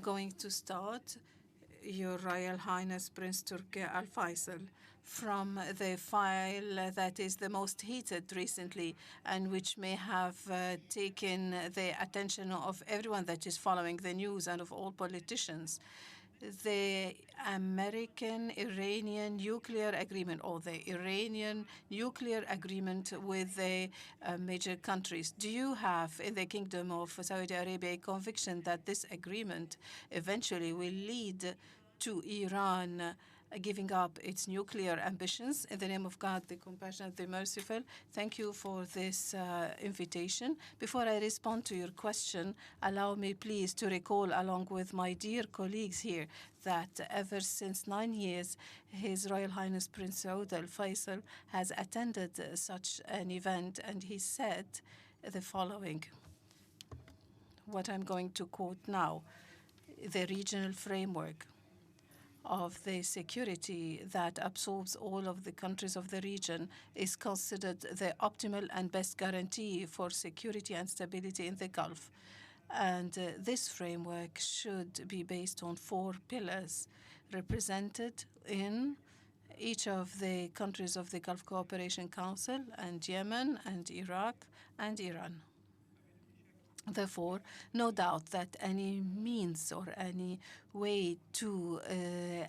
going to start, Your Royal Highness Prince Turki Al Faisal, from the file that is the most heated recently and which may have taken the attention of everyone that is following the news and of all politicians. The American-Iranian nuclear agreement, or the Iranian nuclear agreement with the major countries. Do you have in the Kingdom of Saudi Arabia a conviction that this agreement eventually will lead to Iran giving up its nuclear ambitions? In the name of God, the compassionate, the merciful, thank you for this invitation. Before I respond to your question, allow me please to recall, along with my dear colleagues here, that ever since 9 years, His Royal Highness Prince Saud Al Faisal has attended such an event, and he said the following, what I'm going to quote now: the regional framework of the security that absorbs all of the countries of the region is considered the optimal and best guarantee for security and stability in the Gulf. And this framework should be based on 4 pillars represented in each of the countries of the Gulf Cooperation Council, and Yemen and Iraq and Iran. Therefore, no doubt that any means or any way to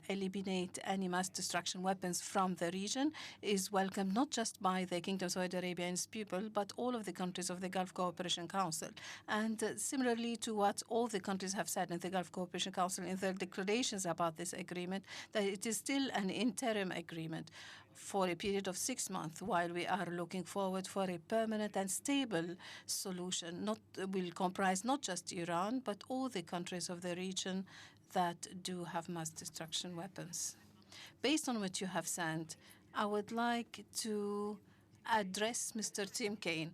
eliminate any mass destruction weapons from the region is welcomed not just by the Kingdom of Saudi Arabia and its people, but all of the countries of the Gulf Cooperation Council. And similarly to what all the countries have said in the Gulf Cooperation Council in their declarations about this agreement, that it is still an interim agreement for a period of 6 months, while we are looking forward for a permanent and stable solution, will comprise not just Iran, but all the countries of the region that do have mass destruction weapons. Based on what you have said, I would like to address Mr. Tim Kaine.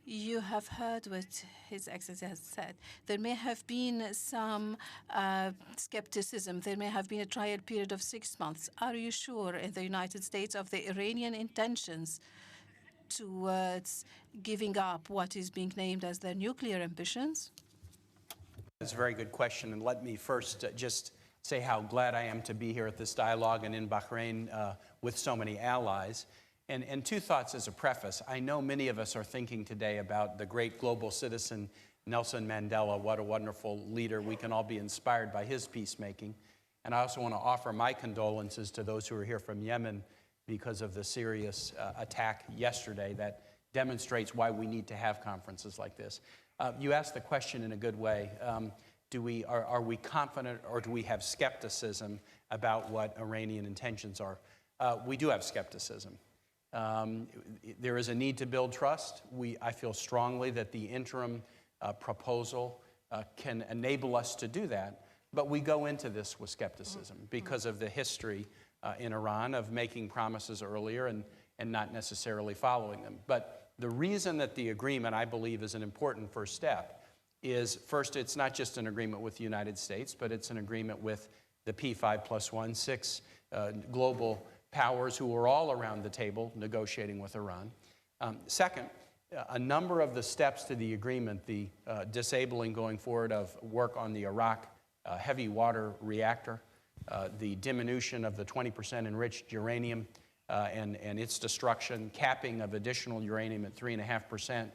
You have heard what His Excellency has said. There may have been some skepticism. There may have been a trial period of 6 months. Are you sure in the United States of the Iranian intentions towards giving up what is being named as their nuclear ambitions? That's a very good question. And let me first just say how glad I am to be here at this dialogue and in Bahrain with so many allies. And 2 thoughts as a preface. I know many of us are thinking today about the great global citizen Nelson Mandela. What a wonderful leader. We can all be inspired by his peacemaking. And I also want to offer my condolences to those who are here from Yemen because of the serious attack yesterday that demonstrates why we need to have conferences like this. You asked the question in a good way. Are we confident, or do we have skepticism about what Iranian intentions are? We do have skepticism. There is a need to build trust. I feel strongly that the interim proposal can enable us to do that, but we go into this with skepticism because of the history in Iran of making promises earlier and not necessarily following them. But the reason that the agreement, I believe, is an important first step is, first, it's not just an agreement with the United States, but it's an agreement with the P5+1, 6 global powers who are all around the table negotiating with Iran. Second, a number of the steps to the agreement, the disabling going forward of work on the Iraq heavy water reactor, the diminution of the 20% enriched uranium and its destruction, capping of additional uranium at 3.5%,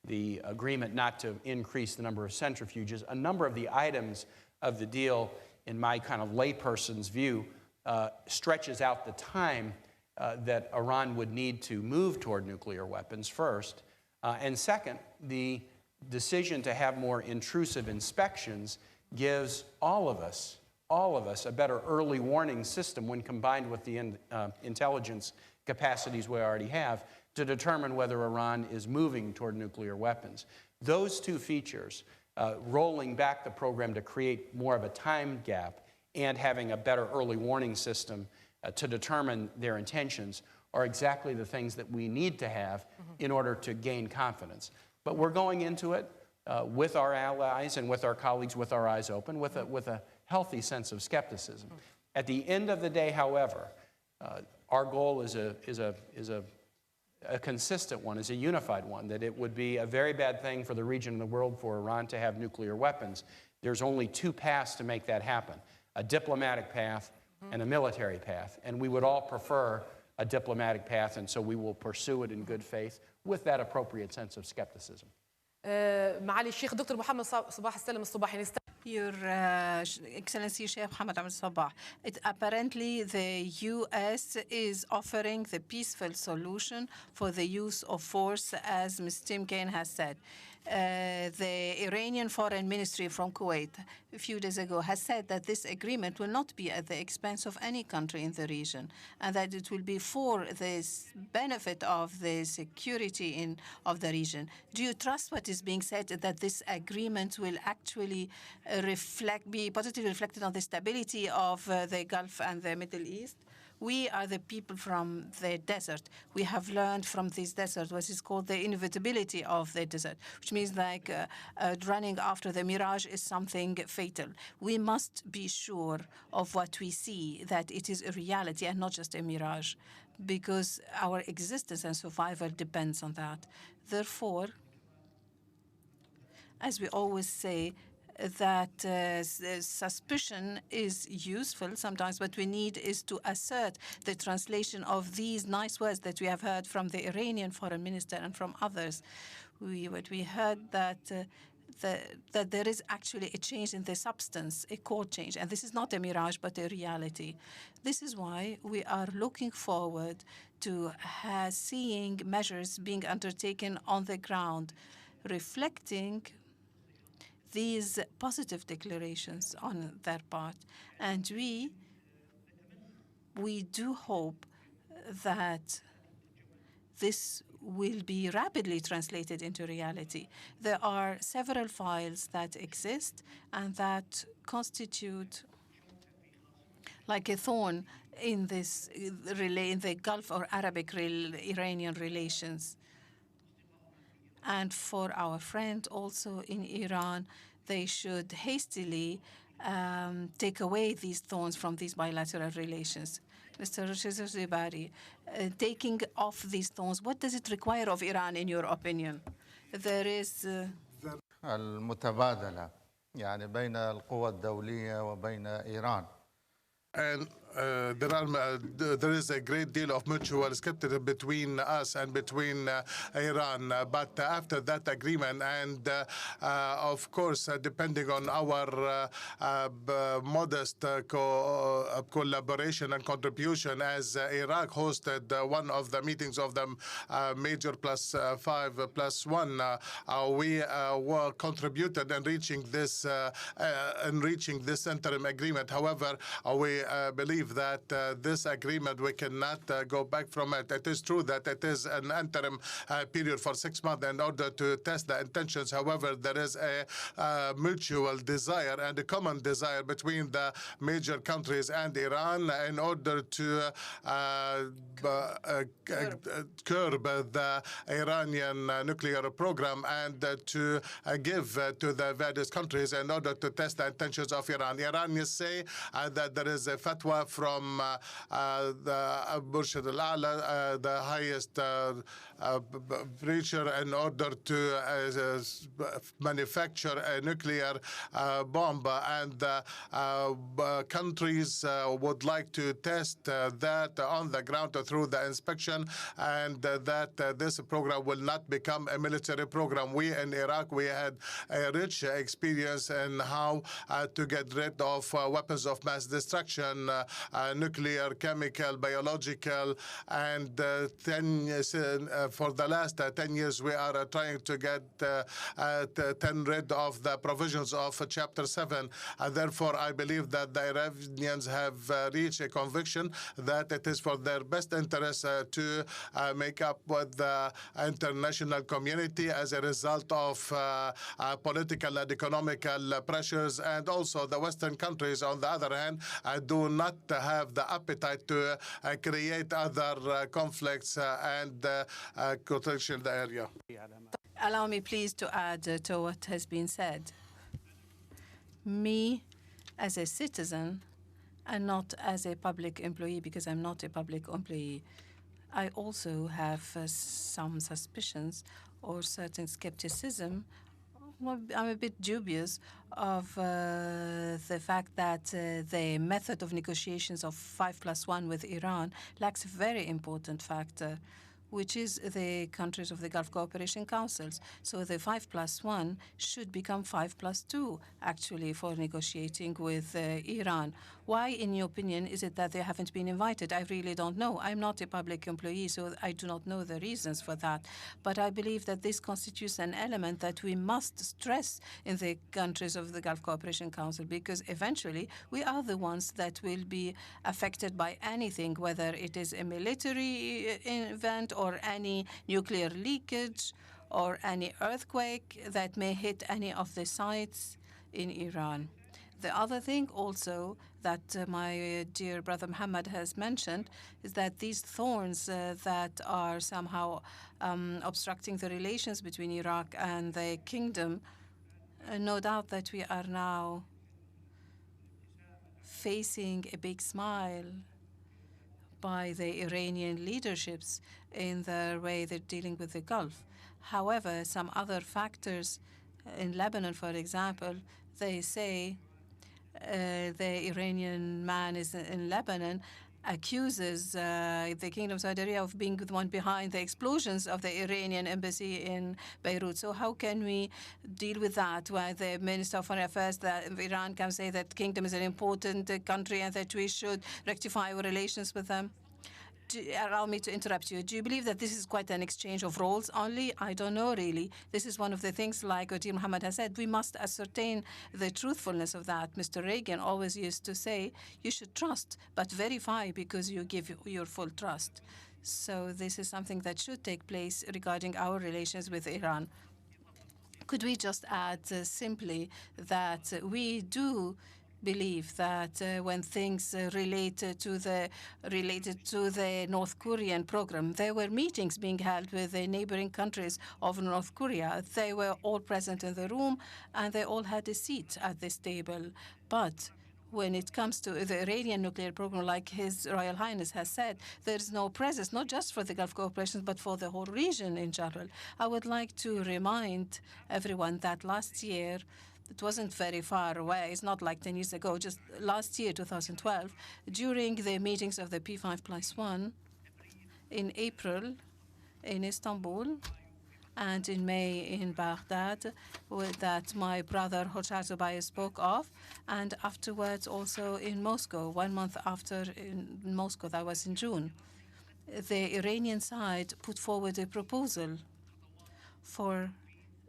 the agreement not to increase the number of centrifuges, a number of the items of the deal, in my kind of layperson's view, stretches out the time that Iran would need to move toward nuclear weapons first. And second, the decision to have more intrusive inspections gives all of us a better early warning system when combined with the intelligence capacities we already have to determine whether Iran is moving toward nuclear weapons. Those 2 features, rolling back the program to create more of a time gap and having a better early warning system to determine their intentions, are exactly the things that we need to have in order to gain confidence. But we're going into it with our allies and with our colleagues with our eyes open, with a healthy sense of skepticism. At the end of the day, however, our goal is a consistent one, is a unified one, that it would be a very bad thing for the region and the world for Iran to have nuclear weapons. There's only two paths to make that happen, a diplomatic path and a military path. And we would all prefer a diplomatic path, and so we will pursue it in good faith with that appropriate sense of skepticism. معالي الشيخ دكتور محمد صباح السلام الصباحي. Your Excellency Sheikh Mohammed Al Sabah, apparently the U.S. is offering the peaceful solution for the use of force, as Ms. Tim Kaine has said. The Iranian Foreign Ministry from Kuwait a few days ago has said that this agreement will not be at the expense of any country in the region, and that it will be for the benefit of the security of the region. Do you trust what is being said, that this agreement will actually be positively reflected on the stability of the Gulf and the Middle East? We are the people from the desert. We have learned from this desert what is called the inevitability of the desert, which means like running after the mirage is something fatal. We must be sure of what we see, that it is a reality and not just a mirage, because our existence and survival depends on that. Therefore, as we always say, that suspicion is useful sometimes. What we need is to assert the translation of these nice words that we have heard from the Iranian foreign minister and from others. We heard that that there is actually a change in the substance, a core change, and this is not a mirage but a reality. This is why we are looking forward to seeing measures being undertaken on the ground, reflecting these positive declarations on their part. And we do hope that this will be rapidly translated into reality. There are several files that exist and that constitute like a thorn in this in the Gulf or Arabic-Iranian relations. And for our friend also in Iran, they should hastily take away these thorns from these bilateral relations. Mr. Zebari, taking off these thorns, what does it require of Iran, in your opinion? There is المتبادلة يعني بين القوى الدولية وبين إيران. And there is a great deal of mutual skepticism between us and between Iran. But after that agreement, and of course, depending on our modest collaboration and contribution, as Iraq hosted one of the meetings of the major +5+1, we were contributed in reaching this interim agreement. However, we believe that this agreement, we cannot go back from it. It is true that it is an interim period for 6 months in order to test the intentions. However, there is a mutual desire and a common desire between the major countries and Iran in order to curb the Iranian nuclear program and to give to the various countries in order to test the intentions of Iran. Iranians say that there is a fatwa from the Burshad al-A'la, the highest preacher, in order to manufacture a nuclear bomb, and countries would like to test that on the ground through the inspection, and that this program will not become a military program. We in Iraq, we had a rich experience in how to get rid of weapons of mass destruction, nuclear, chemical, biological, and for the last 10 years we are trying to get rid of the provisions of Chapter 7. Therefore, I believe that the Iranians have reached a conviction that it is for their best interest to make up with the international community as a result of political and economical pressures, and also the Western countries, on the other hand, do not have the appetite to create other conflicts and contention in the area. Allow me, please, to add to what has been said. Me, as a citizen, and not as a public employee, because I'm not a public employee, I also have some suspicions or certain skepticism Well, I'm a bit dubious of the fact that the method of negotiations of 5+1 with Iran lacks a very important factor, which is the countries of the Gulf Cooperation Councils. So the 5+1 should become 5+2, actually, for negotiating with Iran. Why, in your opinion, is it that they haven't been invited? I really don't know. I'm not a public employee, so I do not know the reasons for that. But I believe that this constitutes an element that we must stress in the countries of the Gulf Cooperation Council, because eventually we are the ones that will be affected by anything, whether it is a military event or any nuclear leakage or any earthquake that may hit any of the sites in Iran. The other thing also that my dear brother Muhammad has mentioned is that these thorns that are somehow obstructing the relations between Iraq and the kingdom, no doubt that we are now facing a big smile by the Iranian leaderships in the way they're dealing with the Gulf. However, some other factors in Lebanon, for example, they say the Iranian man is in Lebanon accuses the Kingdom of Saudi Arabia of being the one behind the explosions of the Iranian embassy in Beirut. So how can we deal with that, where the Minister of Foreign Affairs of Iran can say that Kingdom is an important country and that we should rectify our relations with them? Allow me to interrupt you. Do you believe that this is quite an exchange of roles only? I don't know, really. This is one of the things, like Odir Muhammad has said, we must ascertain the truthfulness of that. Mr. Reagan always used to say, you should trust, but verify because you give your full trust. So this is something that should take place regarding our relations with Iran. Could we just add simply that we do believe that when things related to the North Korean program, there were meetings being held with the neighboring countries of North Korea. They were all present in the room, and they all had a seat at this table. But when it comes to the Iranian nuclear program, like His Royal Highness has said, there is no presence, not just for the Gulf cooperation, but for the whole region in general. I would like to remind everyone that last year, it wasn't very far away. It's not like 10 years ago. Just last year, 2012, during the meetings of the P5+1 in April in Istanbul and in May in Baghdad, that my brother Hoshar Zubair spoke of, and afterwards also in Moscow, 1 month after in Moscow, that was in June. The Iranian side put forward a proposal for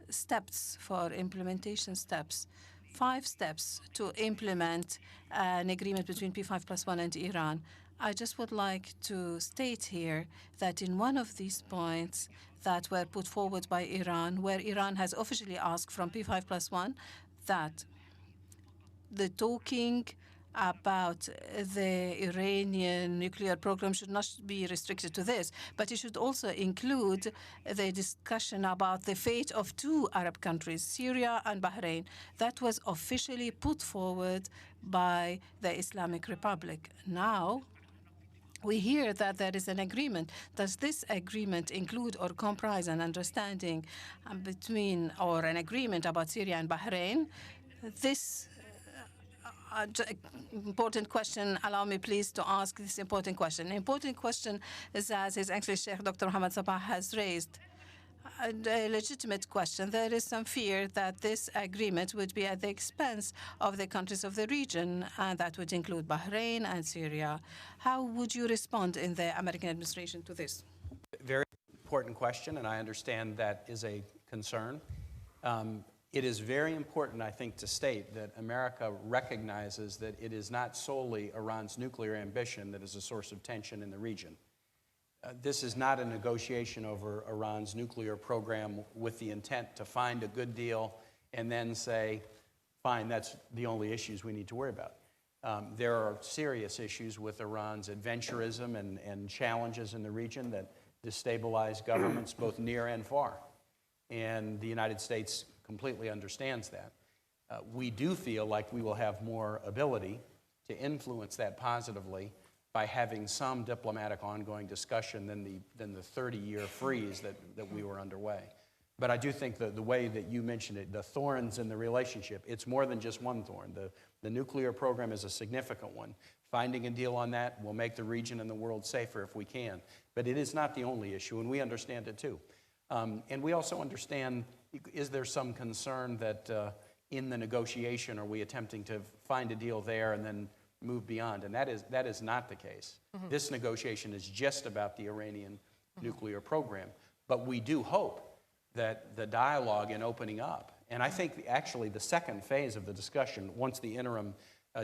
steps, for implementation steps, 5 steps to implement an agreement between P5+1 and Iran. I just would like to state here that in one of these points that were put forward by Iran, where Iran has officially asked from P5+1 that the talking about the Iranian nuclear program should not be restricted to this, but it should also include the discussion about the fate of 2 Arab countries, Syria and Bahrain. That was officially put forward by the Islamic Republic. Now, we hear that there is an agreement. Does this agreement include or comprise an understanding between, or an agreement about Syria and Bahrain? This important question. Allow me, please, to ask this important question. An important question is, as His Excellency Sheikh Dr. Mohammed Sabah has raised, a legitimate question. There is some fear that this agreement would be at the expense of the countries of the region, and that would include Bahrain and Syria. How would you respond in the American administration to this? Very important question, and I understand that is a concern. It is very important, I think, to state that America recognizes that it is not solely Iran's nuclear ambition that is a source of tension in the region. This is not a negotiation over Iran's nuclear program with the intent to find a good deal and then say, fine, that's the only issues we need to worry about. There are serious issues with Iran's adventurism and challenges in the region that destabilize governments both near and far. And the United States completely understands that. We do feel like we will have more ability to influence that positively by having some diplomatic ongoing discussion than the 30-year freeze that we were underway. But I do think that the way that you mentioned it, the thorns in the relationship, it's more than just one thorn. The nuclear program is a significant one. Finding a deal on that will make the region and the world safer if we can. But it is not the only issue, and we understand it too. And we also understand, is there some concern that in the negotiation, are we attempting to find a deal there and then move beyond? And that is not the case. This negotiation is just about the Iranian nuclear program. But we do hope that the dialogue in opening up, and I think actually the second phase of the discussion, once the interim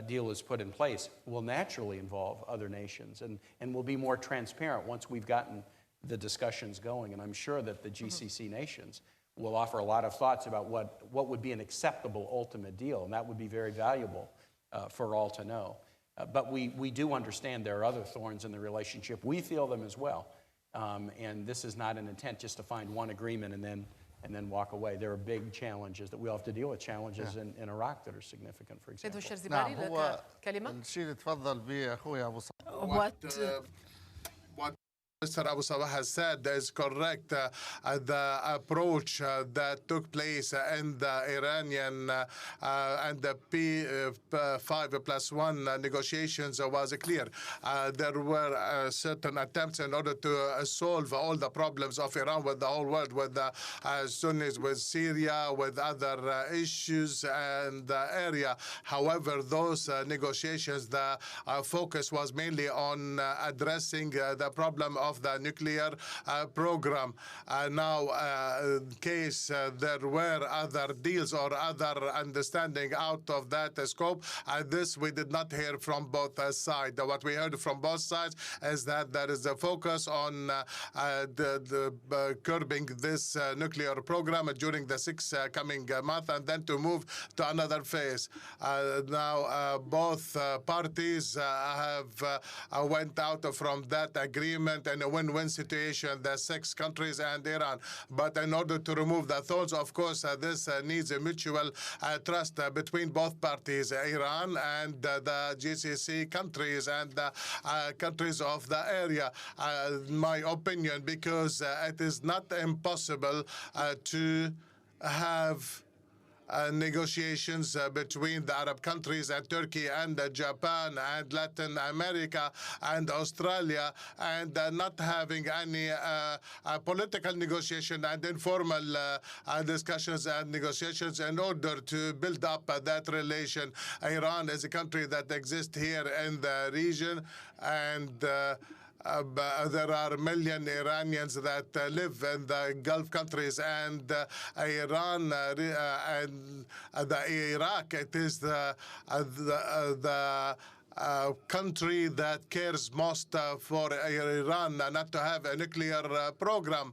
deal is put in place, will naturally involve other nations and will be more transparent once we've gotten the discussions going. And I'm sure that the GCC nations will offer a lot of thoughts about what would be an acceptable ultimate deal, and that would be very valuable for all to know. But we do understand there are other thorns in the relationship. We feel them as well. And this is not an intent just to find one agreement and then walk away. There are big challenges that we all have to deal with, challenges in Iraq that are significant, for example. الشرزباني لك كلمة. الشيء اللي تفضل به اخوي ابو صالح What Mr. Abu Sabah has said is correct. The approach that took place in the Iranian and the P5+1 negotiations was clear. There were certain attempts in order to solve all the problems of Iran with the whole world, with the Sunnis, with Syria, with other issues and the area. However, those negotiations, the focus was mainly on addressing the problem of the nuclear program. Now, in case there were other deals or other understanding out of that scope, this we did not hear from both sides. What we heard from both sides is that there is a focus on curbing this nuclear program during the 6 coming months and then to move to another phase. Now, both parties have went out from that agreement in a win-win situation, the 6 countries and Iran. But in order to remove the thorns, of course, this needs a mutual trust between both parties, Iran and the GCC countries and the countries of the area. My opinion, because it is not impossible to have negotiations between the Arab countries and Turkey and Japan and Latin America and Australia and not having any political negotiation and informal discussions and negotiations in order to build up that relation. Iran is a country that exists here in the region, and there are a million Iranians that live in the Gulf countries, and Iran and Iraq, it is the country that cares most for Iran not to have a nuclear program.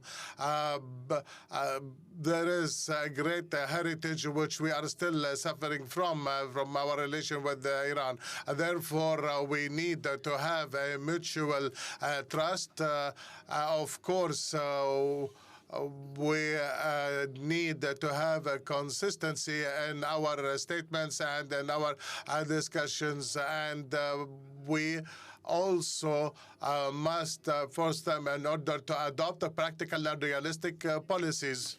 There is a great heritage which we are still suffering from our relation with Iran. Therefore, we need to have a mutual trust. Of course, we need to have a consistency in our statements and in our discussions, and we also must force them in order to adopt practical and realistic policies.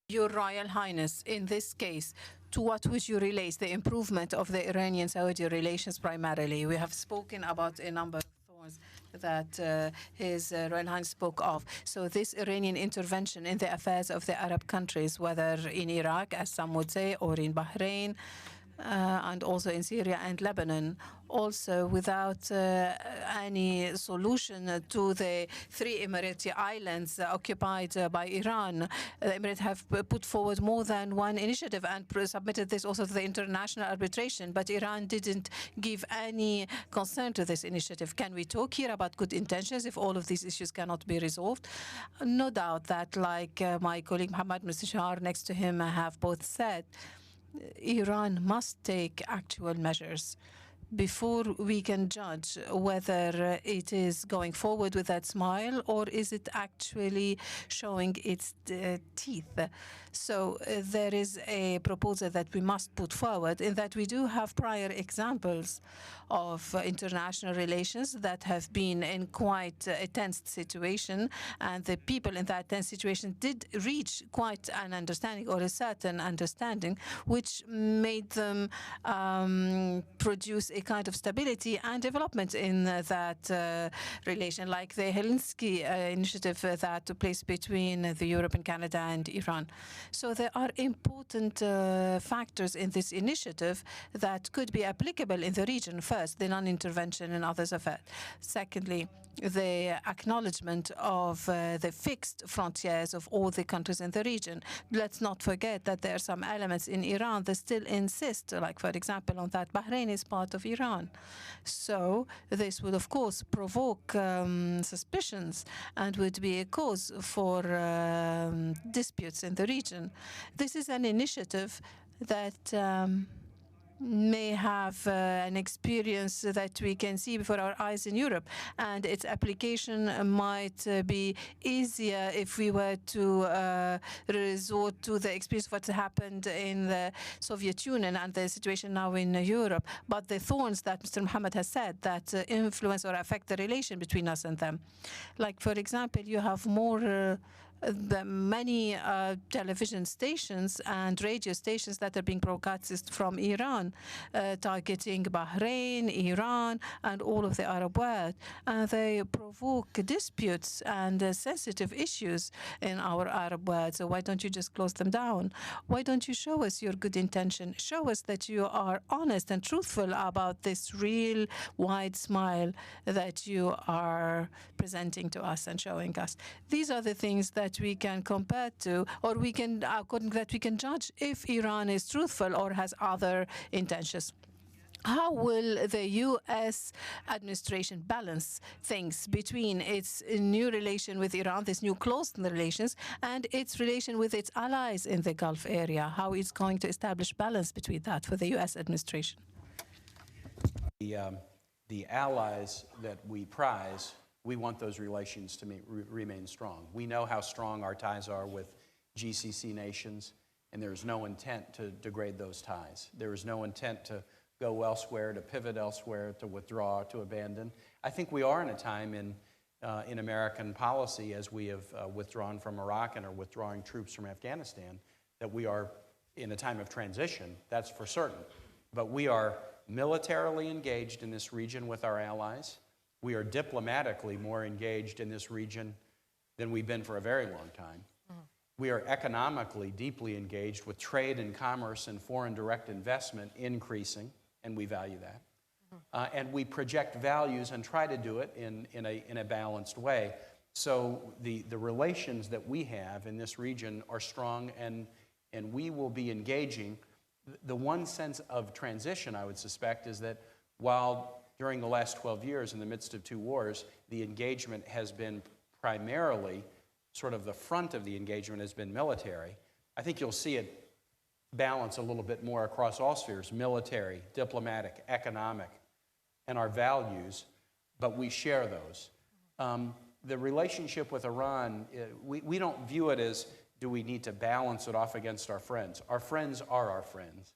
Your Royal Highness, in this case, to what would you relate the improvement of the Iranian-Saudi relations primarily? We have spoken about a number of thorns that His Royal Highness spoke of. So this Iranian intervention in the affairs of the Arab countries, whether in Iraq, as some would say, or in Bahrain, and also in Syria and Lebanon, also without any solution to the 3 Emirati islands occupied by Iran. The Emirates have put forward more than one initiative and submitted this also to the international arbitration, but Iran didn't give any concern to this initiative. Can we talk here about good intentions if all of these issues cannot be resolved? No doubt that, like my colleague Mohammad Mustashar next to him have both said, Iran must take actual measures before we can judge whether it is going forward with that smile or is it actually showing its teeth. So there is a proposal that we must put forward in that we do have prior examples of international relations that have been in quite a tense situation, and the people in that tense situation did reach quite an understanding or a certain understanding which made them produce a kind of stability and development in that relation, like the Helsinki initiative that took place between the Europe and Canada and Iran. So there are important factors in this initiative that could be applicable in the region. First, the non-intervention in others' affairs. Secondly, the acknowledgement of the fixed frontiers of all the countries in the region. Let's not forget that there are some elements in Iran that still insist, like, for example, on that Bahrain is part of Iran. So this would, of course, provoke suspicions and would be a cause for disputes in the region. This is an initiative that may have an experience that we can see before our eyes in Europe, and its application might be easier if we were to resort to the experience of what happened in the Soviet Union and the situation now in Europe. But the thorns that Mr. Mohammed has said that influence or affect the relation between us and them. Like, for example, you have more many television stations and radio stations that are being broadcast from Iran, targeting Bahrain, Iran, and all of the Arab world. And they provoke disputes and sensitive issues in our Arab world. So why don't you just close them down? Why don't you show us your good intention? Show us that you are honest and truthful about this real wide smile that you are presenting to us and showing us. These are the things that we can compare to, or we can, according to that, we can judge if Iran is truthful or has other intentions. How will the U.S. administration balance things between its new relation with Iran, this new close relations, and its relation with its allies in the Gulf area? How is going to establish balance between that for the U.S. administration? The allies that we prize, we want those relations to remain strong. We know how strong our ties are with GCC nations, and there is no intent to degrade those ties. There is no intent to go elsewhere, to pivot elsewhere, to withdraw, to abandon. I think we are in a time in American policy, as we have withdrawn from Iraq and are withdrawing troops from Afghanistan, that we are in a time of transition, that's for certain. But we are militarily engaged in this region with our allies. We are diplomatically more engaged in this region than we've been for a very long time. We are economically deeply engaged with trade and commerce and foreign direct investment increasing, and we value that. And we project values and try to do it in a balanced way. So the relations that we have in this region are strong, and we will be engaging. The one sense of transition, I would suspect, is that while during the last 12 years, in the midst of two wars, the engagement has been primarily, sort of the front of the engagement has been military. I think you'll see it balance a little bit more across all spheres, military, diplomatic, economic, and our values, but we share those. The relationship with Iran, we don't view it as, do we need to balance it off against our friends? Our friends are our friends.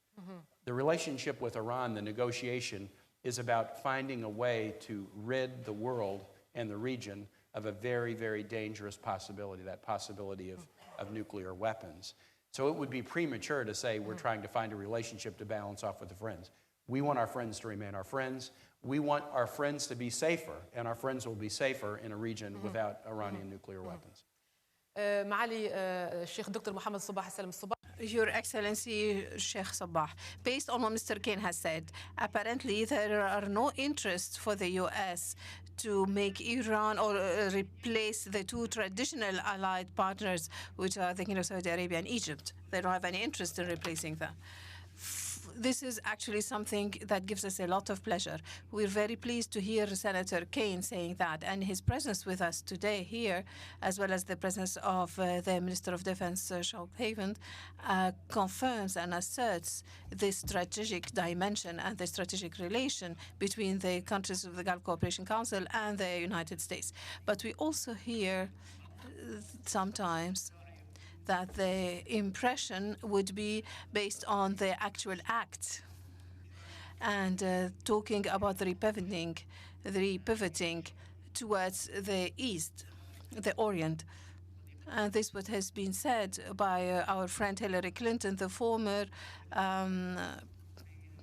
The relationship with Iran, the negotiation, is about finding a way to rid the world and the region of a very, very dangerous possibility, that possibility of nuclear weapons. So it would be premature to say we're trying to find a relationship to balance off with the friends. We want our friends to remain our friends. We want our friends to be safer, and our friends will be safer in a region without Iranian nuclear weapons. معالي الشيخ الدكتور محمد صباح السلام الصباح. Your Excellency Sheikh Sabah, based on what Mr. Kane has said, apparently there are no interests for the U.S. to make Iran or replace the two traditional allied partners, which are the Kingdom of Saudi Arabia and Egypt. They don't have any interest in replacing them. this is actually something that gives us a lot of pleasure. We're very pleased to hear Senator Kaine saying that, and his presence with us today here, as well as the presence of the Minister of Defense, Charles Haven, confirms and asserts this strategic dimension and the strategic relation between the countries of the Gulf Cooperation Council and the United States. But we also hear sometimes that the impression would be based on the actual act, and talking about the repivoting towards the East, the Orient. And this is what has been said by our friend Hillary Clinton, the former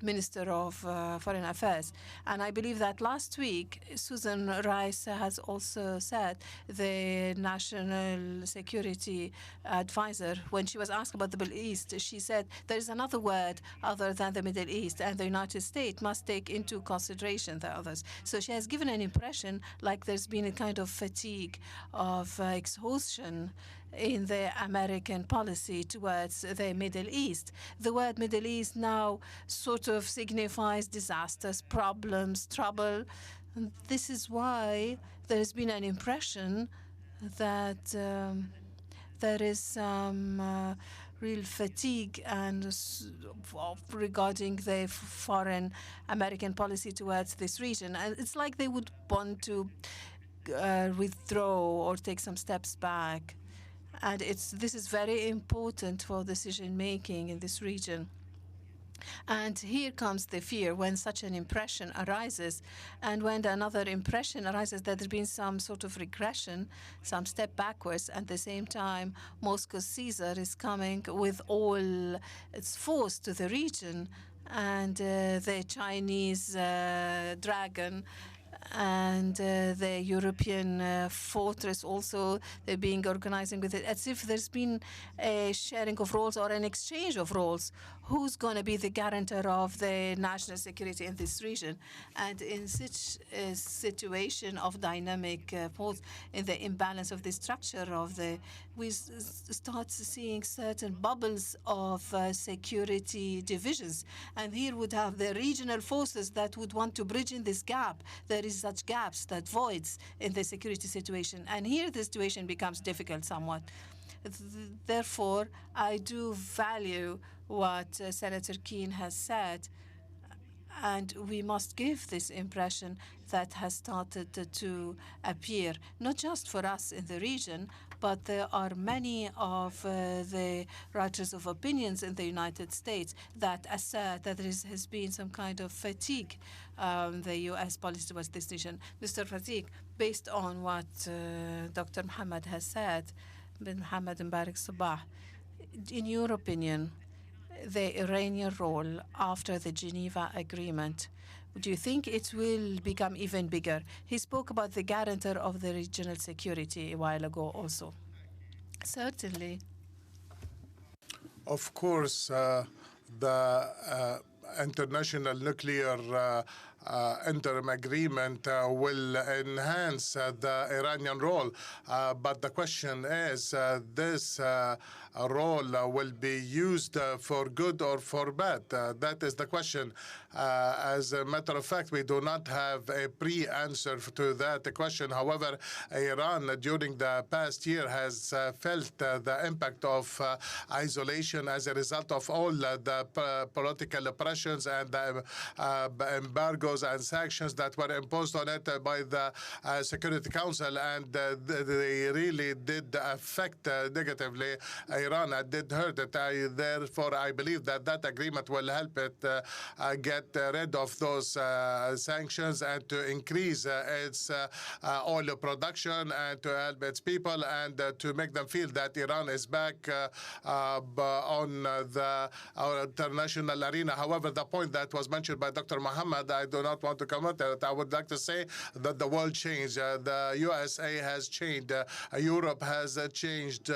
Minister of Foreign Affairs. And I believe that last week, Susan Rice has also said, the National Security Advisor, when she was asked about the Middle East, she said there is another word other than the Middle East, and the United States must take into consideration the others. So she has given an impression like there's been a kind of fatigue, of exhaustion in the American policy towards the Middle East. The word Middle East now sort of signifies disasters, problems, trouble. And this is why there has been an impression that there is some real fatigue and regarding the foreign American policy towards this region. And it's like they would want to withdraw or take some steps back. And this is very important for decision-making in this region. And here comes the fear when such an impression arises, and when another impression arises that there's been some sort of regression, some step backwards. At the same time, Moscow's Caesar is coming with all its force to the region, and the Chinese dragon and the European fortress also, they're being organizing with it, as if there's been a sharing of roles or an exchange of roles. Who's going to be the guarantor of the national security in this region? And in such a situation of dynamic force, in the imbalance of the structure of we start seeing certain bubbles of security divisions. And here would have the regional forces that would want to bridge in this gap. There is such gaps, that voids in the security situation. And here the situation becomes difficult somewhat. Therefore, I do value what Senator Kaine has said, and we must give this impression that has started to appear, not just for us in the region, but there are many of the writers of opinions in the United States that assert that there has been some kind of fatigue the U.S. policy towards this region. Mr. Fatigue, based on what Dr. Mohammed has said, bin Mohammed Mbarak Sabah, in your opinion, the Iranian role after the Geneva Agreement, do you think it will become even bigger? He spoke about the guarantor of the regional security a while ago also. Certainly. Of course, the international nuclear interim agreement will enhance the Iranian role. But the question is, this role will be used for good or for bad? That is the question. As a matter of fact, we do not have a pre-answer to that question. However, Iran during the past year has felt the impact of isolation as a result of all the political oppressions and the embargoes and sanctions that were imposed on it by the Security Council, and they really did affect negatively Iran and did hurt it. Therefore, I believe that that agreement will help it get rid of those sanctions and to increase its oil production and to help its people and to make them feel that Iran is back on the international arena. However, the point that was mentioned by Dr. Mohammed, I do not want to comment on it. I would like to say that the world changed. The USA has changed. Europe has changed.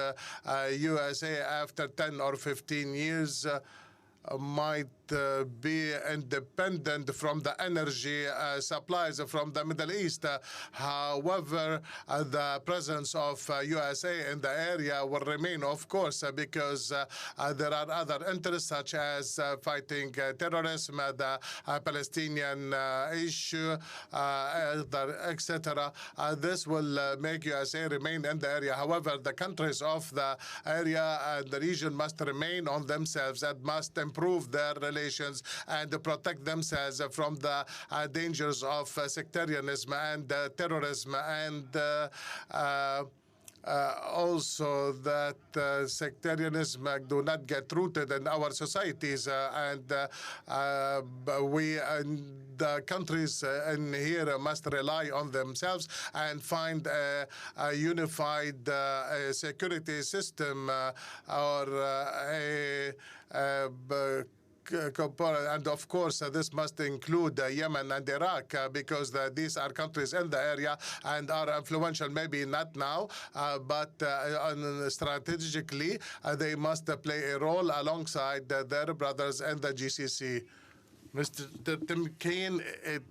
USA after 10 or 15 years might be independent from the energy supplies from the Middle East. However, the presence of USA in the area will remain, of course, because there are other interests such as fighting terrorism, the Palestinian issue, etc. This will make USA remain in the area. However, the countries of the area and the region must remain on themselves and must improve their relations and protect themselves from the dangers of sectarianism and terrorism, and also that sectarianism do not get rooted in our societies, and the countries in here must rely on themselves and find a unified security system or and of course, this must include Yemen and Iraq because these are countries in the area and are influential, maybe not now, but strategically, they must play a role alongside their brothers in the GCC. Mr. Tim Kaine, it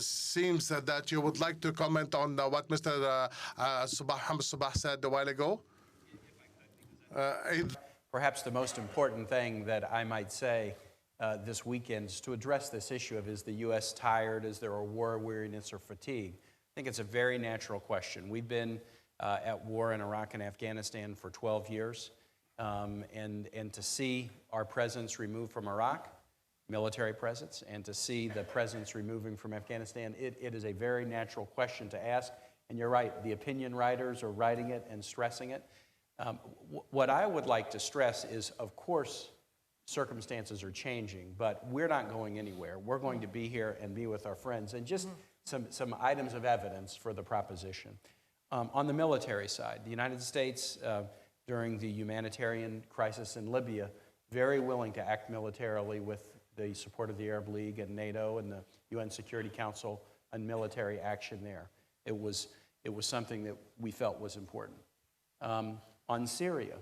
seems that you would like to comment on what Mr. Sabah said a while ago. Perhaps the most important thing that I might say this weekend is to address this issue of, is the U.S. tired? Is there a war weariness or fatigue? I think it's a very natural question. We've been at war in Iraq and Afghanistan for 12 years, and to see our presence removed from Iraq, military presence, and to see the presence removing from Afghanistan, it is a very natural question to ask. And you're right, the opinion writers are writing it and stressing it. What I would like to stress is, of course, circumstances are changing, but we're not going anywhere. We're going to be here and be with our friends. And just some items of evidence for the proposition. On the military side, the United States, during the humanitarian crisis in Libya, very willing to act militarily with the support of the Arab League and NATO and the UN Security Council on military action there. It was something that we felt was important. On Syria,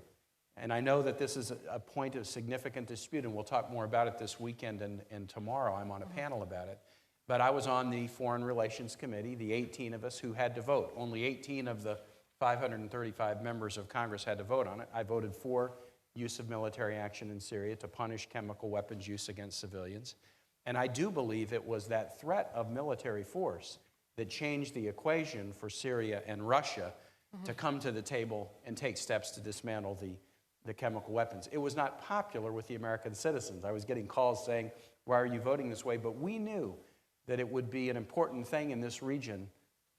and I know that this is a point of significant dispute, and we'll talk more about it this weekend and tomorrow. I'm on a panel about it. But I was on the Foreign Relations Committee, the 18 of us who had to vote. Only 18 of the 535 members of Congress had to vote on it. I voted for use of military action in Syria to punish chemical weapons use against civilians. And I do believe it was that threat of military force that changed the equation for Syria and Russia to come to the table and take steps to dismantle the chemical weapons. It was not popular with the American citizens. I was getting calls saying, why are you voting this way? But we knew that it would be an important thing in this region,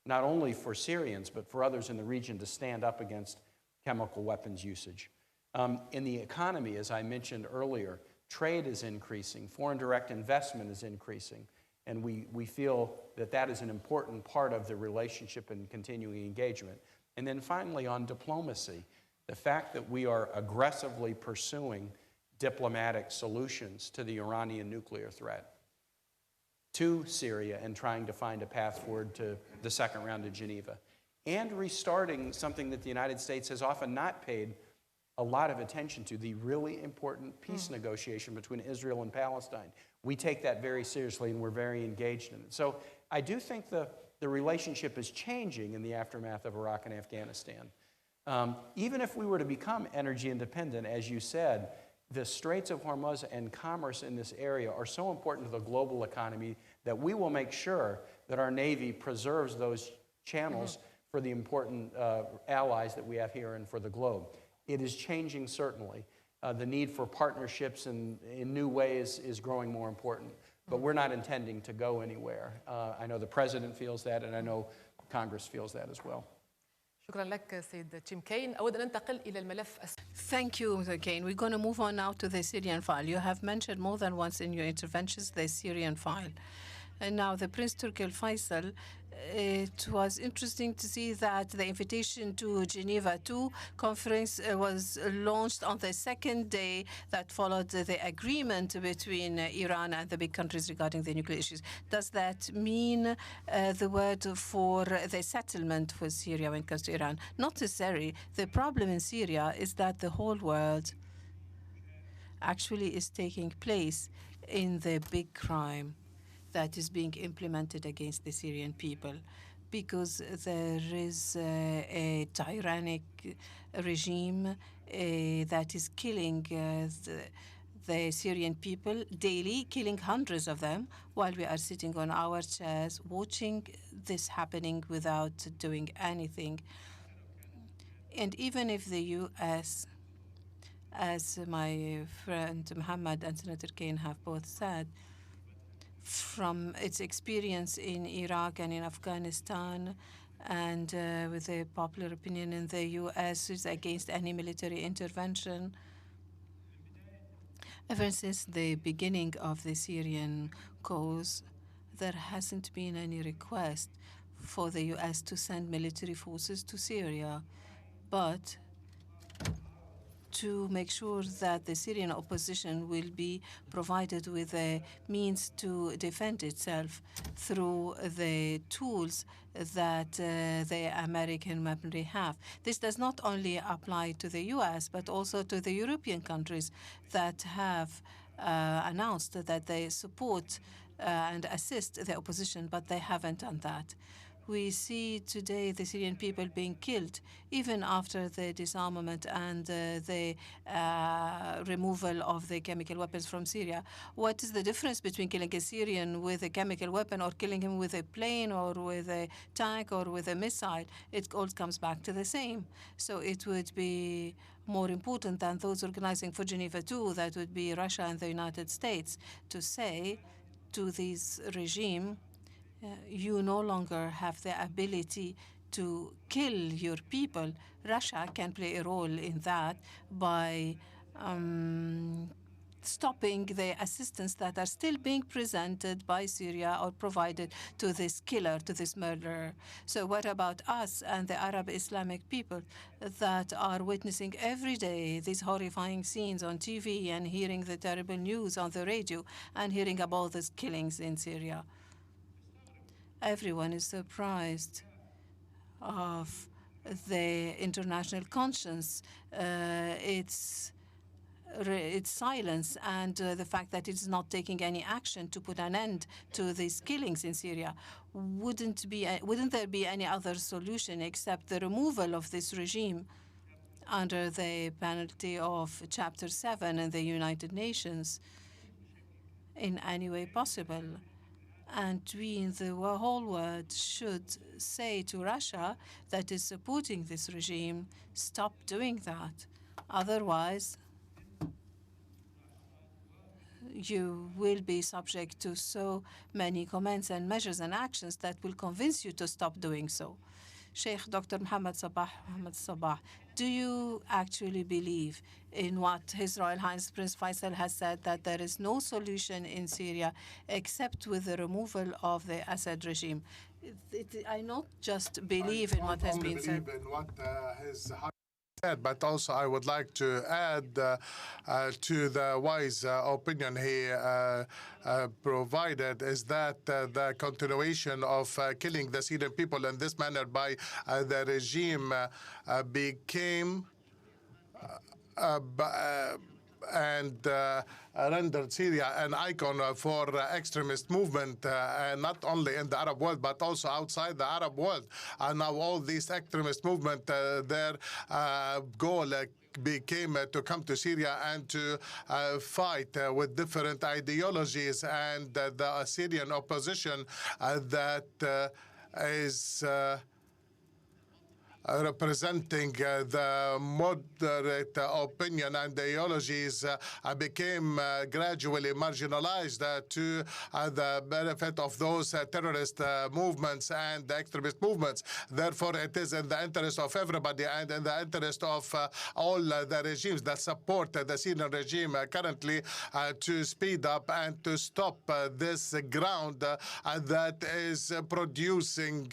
not only for Syrians, but for others in the region, to stand up against chemical weapons usage. In the economy, as I mentioned earlier, trade is increasing, foreign direct investment is increasing, and we feel that that is an important part of the relationship and continuing engagement. And then finally, on diplomacy, the fact that we are aggressively pursuing diplomatic solutions to the Iranian nuclear threat, to Syria, and trying to find a path forward to the second round of Geneva, and restarting something that the United States has often not paid a lot of attention to, the really important peace negotiation between Israel and Palestine. We take that very seriously, and we're very engaged in it. So I do think the relationship is changing in the aftermath of Iraq and Afghanistan. Even if we were to become energy independent, as you said, the Straits of Hormuz and commerce in this area are so important to the global economy that we will make sure that our Navy preserves those channels for the important allies that we have here and for the globe. It is changing, certainly. The need for partnerships in new ways is growing more important. But we're not intending to go anywhere. I know the President feels that, and I know Congress feels that as well. شكرا لك سيد تيم كين. أود أن ننتقل إلى الملف. Thank you, Mr. Kane. We're going to move on now to the Syrian file. You have mentioned more than once in your interventions the Syrian file. And now the Prince Turki Faisal, it was interesting to see that the invitation to Geneva II conference was launched on the second day that followed the agreement between Iran and the big countries regarding the nuclear issues. Does that mean the word for the settlement for Syria when it comes to Iran? Not necessarily. The problem in Syria is that the whole world actually is taking place in the big crime that is being implemented against the Syrian people, because there is a tyrannic regime that is killing the Syrian people daily, killing hundreds of them, while we are sitting on our chairs watching this happening without doing anything. And even if the U.S., as my friend Muhammad and Senator Kane have both said, from its experience in Iraq and in Afghanistan, and with the popular opinion in the U.S. is against any military intervention, ever since the beginning of the Syrian cause, there hasn't been any request for the U.S. to send military forces to Syria. But to make sure that the Syrian opposition will be provided with a means to defend itself through the tools that the American weaponry have. This does not only apply to the U.S., but also to the European countries that have announced that they support and assist the opposition, but they haven't done that. We see today the Syrian people being killed, even after the disarmament and the removal of the chemical weapons from Syria. What is the difference between killing a Syrian with a chemical weapon or killing him with a plane or with a tank or with a missile? It all comes back to the same. So it would be more important than those organizing for Geneva II, that would be Russia and the United States, to say to this regime, you no longer have the ability to kill your people. Russia can play a role in that by stopping the assistance that are still being presented by Syria or provided to this killer, to this murderer. So what about us and the Arab Islamic people that are witnessing every day these horrifying scenes on TV and hearing the terrible news on the radio and hearing about these killings in Syria? Everyone is surprised of the international conscience, its silence, and the fact that it's not taking any action to put an end to these killings in Syria. Wouldn't there be any other solution except the removal of this regime under the penalty of Chapter 7 in the United Nations in any way possible? And we in the whole world should say to Russia that is supporting this regime, stop doing that. Otherwise, you will be subject to so many comments and measures and actions that will convince you to stop doing so. Sheikh Dr. Mohammed Sabah, do you actually believe in what His Royal Highness Prince Faisal has said, that there is no solution in Syria except with the removal of the Assad regime? I not just believe in what has been said. But also I would like to add to the wise opinion he provided, is that the continuation of killing the Syrian people in this manner by the regime became and rendered Syria an icon for extremist movement, not only in the Arab world, but also outside the Arab world. And now all these extremist movement, their goal became to come to Syria and to fight with different ideologies, and the Syrian opposition that is representing the moderate opinion and ideologies became gradually marginalized to the benefit of those terrorist movements and extremist movements. Therefore, it is in the interest of everybody and in the interest of all the regimes that support the Syrian regime currently to speed up and to stop this ground that is producing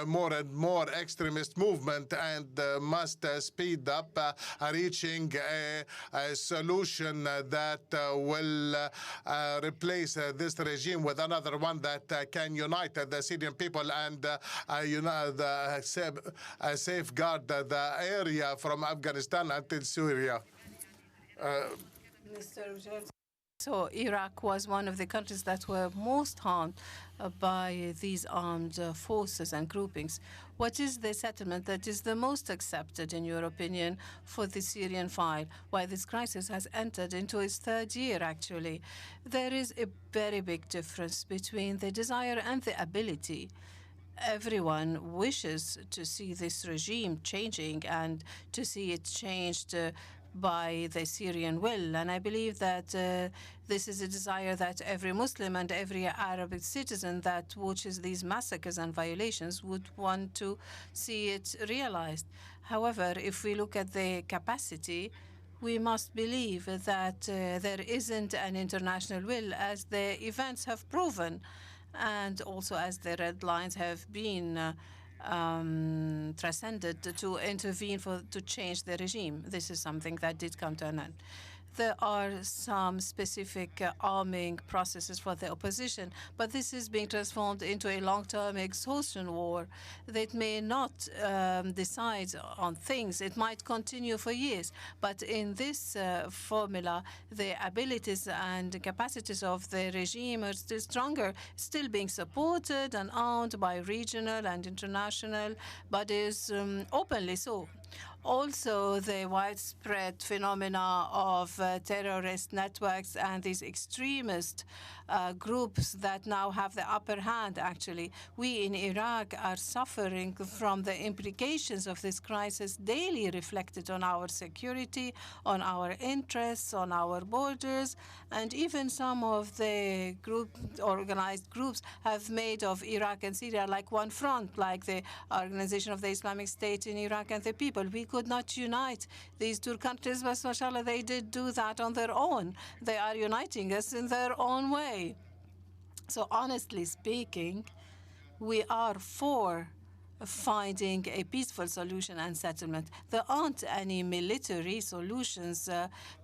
more and more extremist movements, and must speed up reaching a solution that will replace this regime with another one that can unite the Syrian people and safeguard the area from Afghanistan until Syria. Mr. So Iraq was one of the countries that were most harmed by these armed forces and groupings. What is the settlement that is the most accepted, in your opinion, for the Syrian file? Why this crisis has entered into its third year, actually. There is a very big difference between the desire and the ability. Everyone wishes to see this regime changing and to see it changed by the Syrian will. And I believe that this is a desire that every Muslim and every Arabic citizen that watches these massacres and violations would want to see it realized. However, if we look at the capacity, we must believe that there isn't an international will, as the events have proven, and also as the red lines have been transcended to intervene to change the regime. This is something that did come to an end. There are some specific arming processes for the opposition, but this is being transformed into a long-term exhaustion war that may not decide on things. It might continue for years, but in this formula, the abilities and capacities of the regime are still stronger, still being supported and owned by regional and international bodies openly so. Also, the widespread phenomena of terrorist networks and these extremist groups that now have the upper hand, actually. We in Iraq are suffering from the implications of this crisis daily reflected on our security, on our interests, on our borders, and even some of the organized groups have made of Iraq and Syria like one front, like the Organization of the Islamic State in Iraq and the people. We could not unite these two countries, but mashallah, they did do that on their own. They are uniting us in their own way. So honestly speaking, we are for finding a peaceful solution and settlement. There aren't any military solutions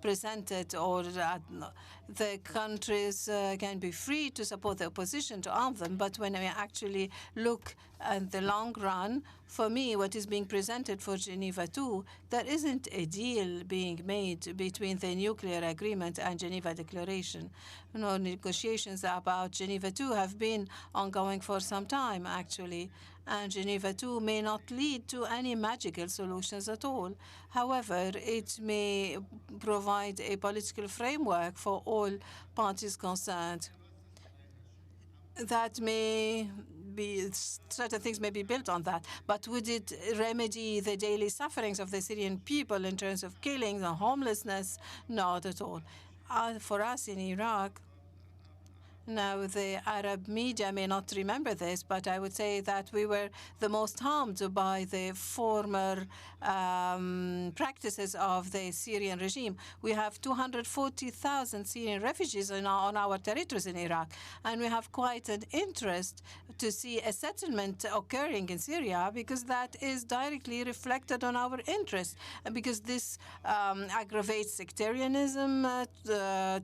presented, or the countries can be free to support the opposition, to arm them. But when we actually look at the long run, for me, what is being presented for Geneva II, there isn't a deal being made between the nuclear agreement and Geneva Declaration. No, negotiations about Geneva II have been ongoing for some time, actually, and Geneva II may not lead to any magical solutions at all. However, it may provide a political framework for all parties concerned. That may be, certain things may be built on that, but would it remedy the daily sufferings of the Syrian people in terms of killings and homelessness? Not at all. For us in Iraq, now, the Arab media may not remember this, but I would say that we were the most harmed by the former practices of the Syrian regime. We have 240,000 Syrian refugees on our territories in Iraq, and we have quite an interest to see a settlement occurring in Syria, because that is directly reflected on our interests, and because this aggravates sectarianism,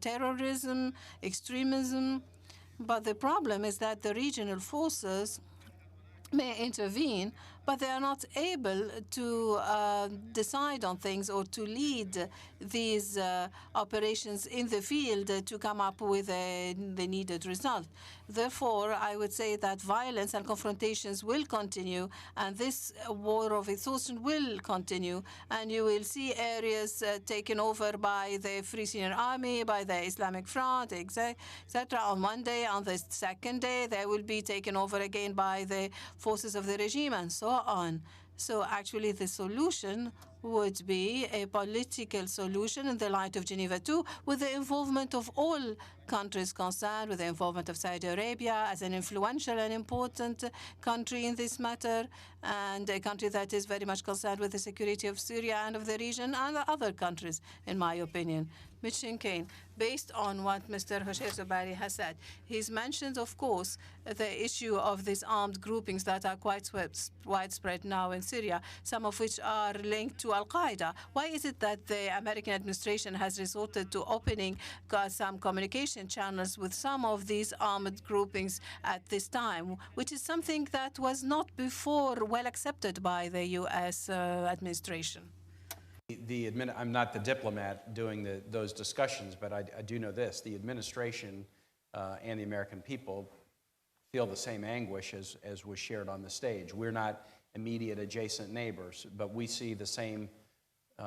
terrorism, extremism. But the problem is that the regional forces may intervene, but they are not able to decide on things or to lead these operations in the field to come up with the needed result. Therefore, I would say that violence and confrontations will continue, and this war of exhaustion will continue, and you will see areas taken over by the Free Syrian Army, by the Islamic Front, etc. On one day, on the second day, they will be taken over again by the forces of the regime, and so on. So actually, the solution would be a political solution in the light of Geneva II, with the involvement of all countries concerned, with the involvement of Saudi Arabia as an influential and important country in this matter, and a country that is very much concerned with the security of Syria and of the region, and other countries, in my opinion. Mitch Kane, based on what Mr. Hosher Zobari has said, he's mentioned, of course, the issue of these armed groupings that are quite widespread now in Syria, some of which are linked to Al-Qaeda. Why is it that the American administration has resorted to opening some communication channels with some of these armed groupings at this time, which is something that was not before well accepted by the U.S. administration? I'm not the diplomat doing those discussions, but I do know this. The administration and the American people feel the same anguish as was shared on the stage. We're not immediate adjacent neighbors, but we see the same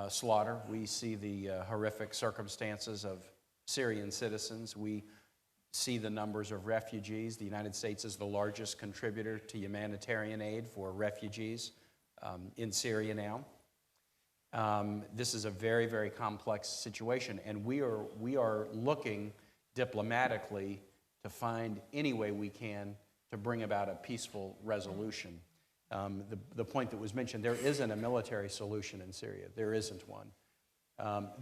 slaughter. We see the horrific circumstances of Syrian citizens. We see the numbers of refugees. The United States is the largest contributor to humanitarian aid for refugees in Syria now. This is a very, very complex situation, and we are looking diplomatically to find any way we can to bring about a peaceful resolution. The point that was mentioned, there isn't a military solution in Syria. There isn't one.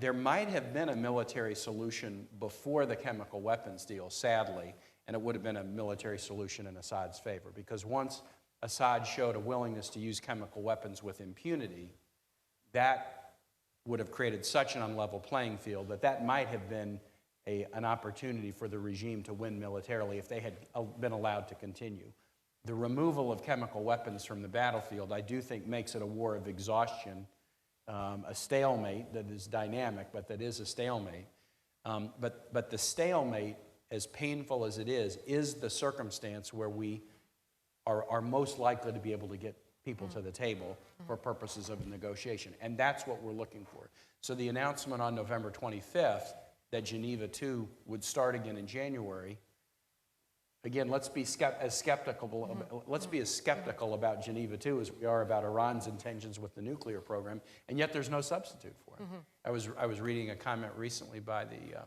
There might have been a military solution before the chemical weapons deal, sadly, and it would have been a military solution in Assad's favor, because once Assad showed a willingness to use chemical weapons with impunity, that would have created such an unlevel playing field that might have been an opportunity for the regime to win militarily if they had been allowed to continue. The removal of chemical weapons from the battlefield, I do think, makes it a war of exhaustion, a stalemate that is dynamic, but that is a stalemate. But the stalemate, as painful as it is the circumstance where we are most likely to be able to get people to the table for purposes of negotiation. And that's what we're looking for. So the announcement on November 25th that Geneva II would start again in January, again, let's be as skeptical about Geneva II as we are about Iran's intentions with the nuclear program, and yet there's no substitute for it. I was reading a comment recently by the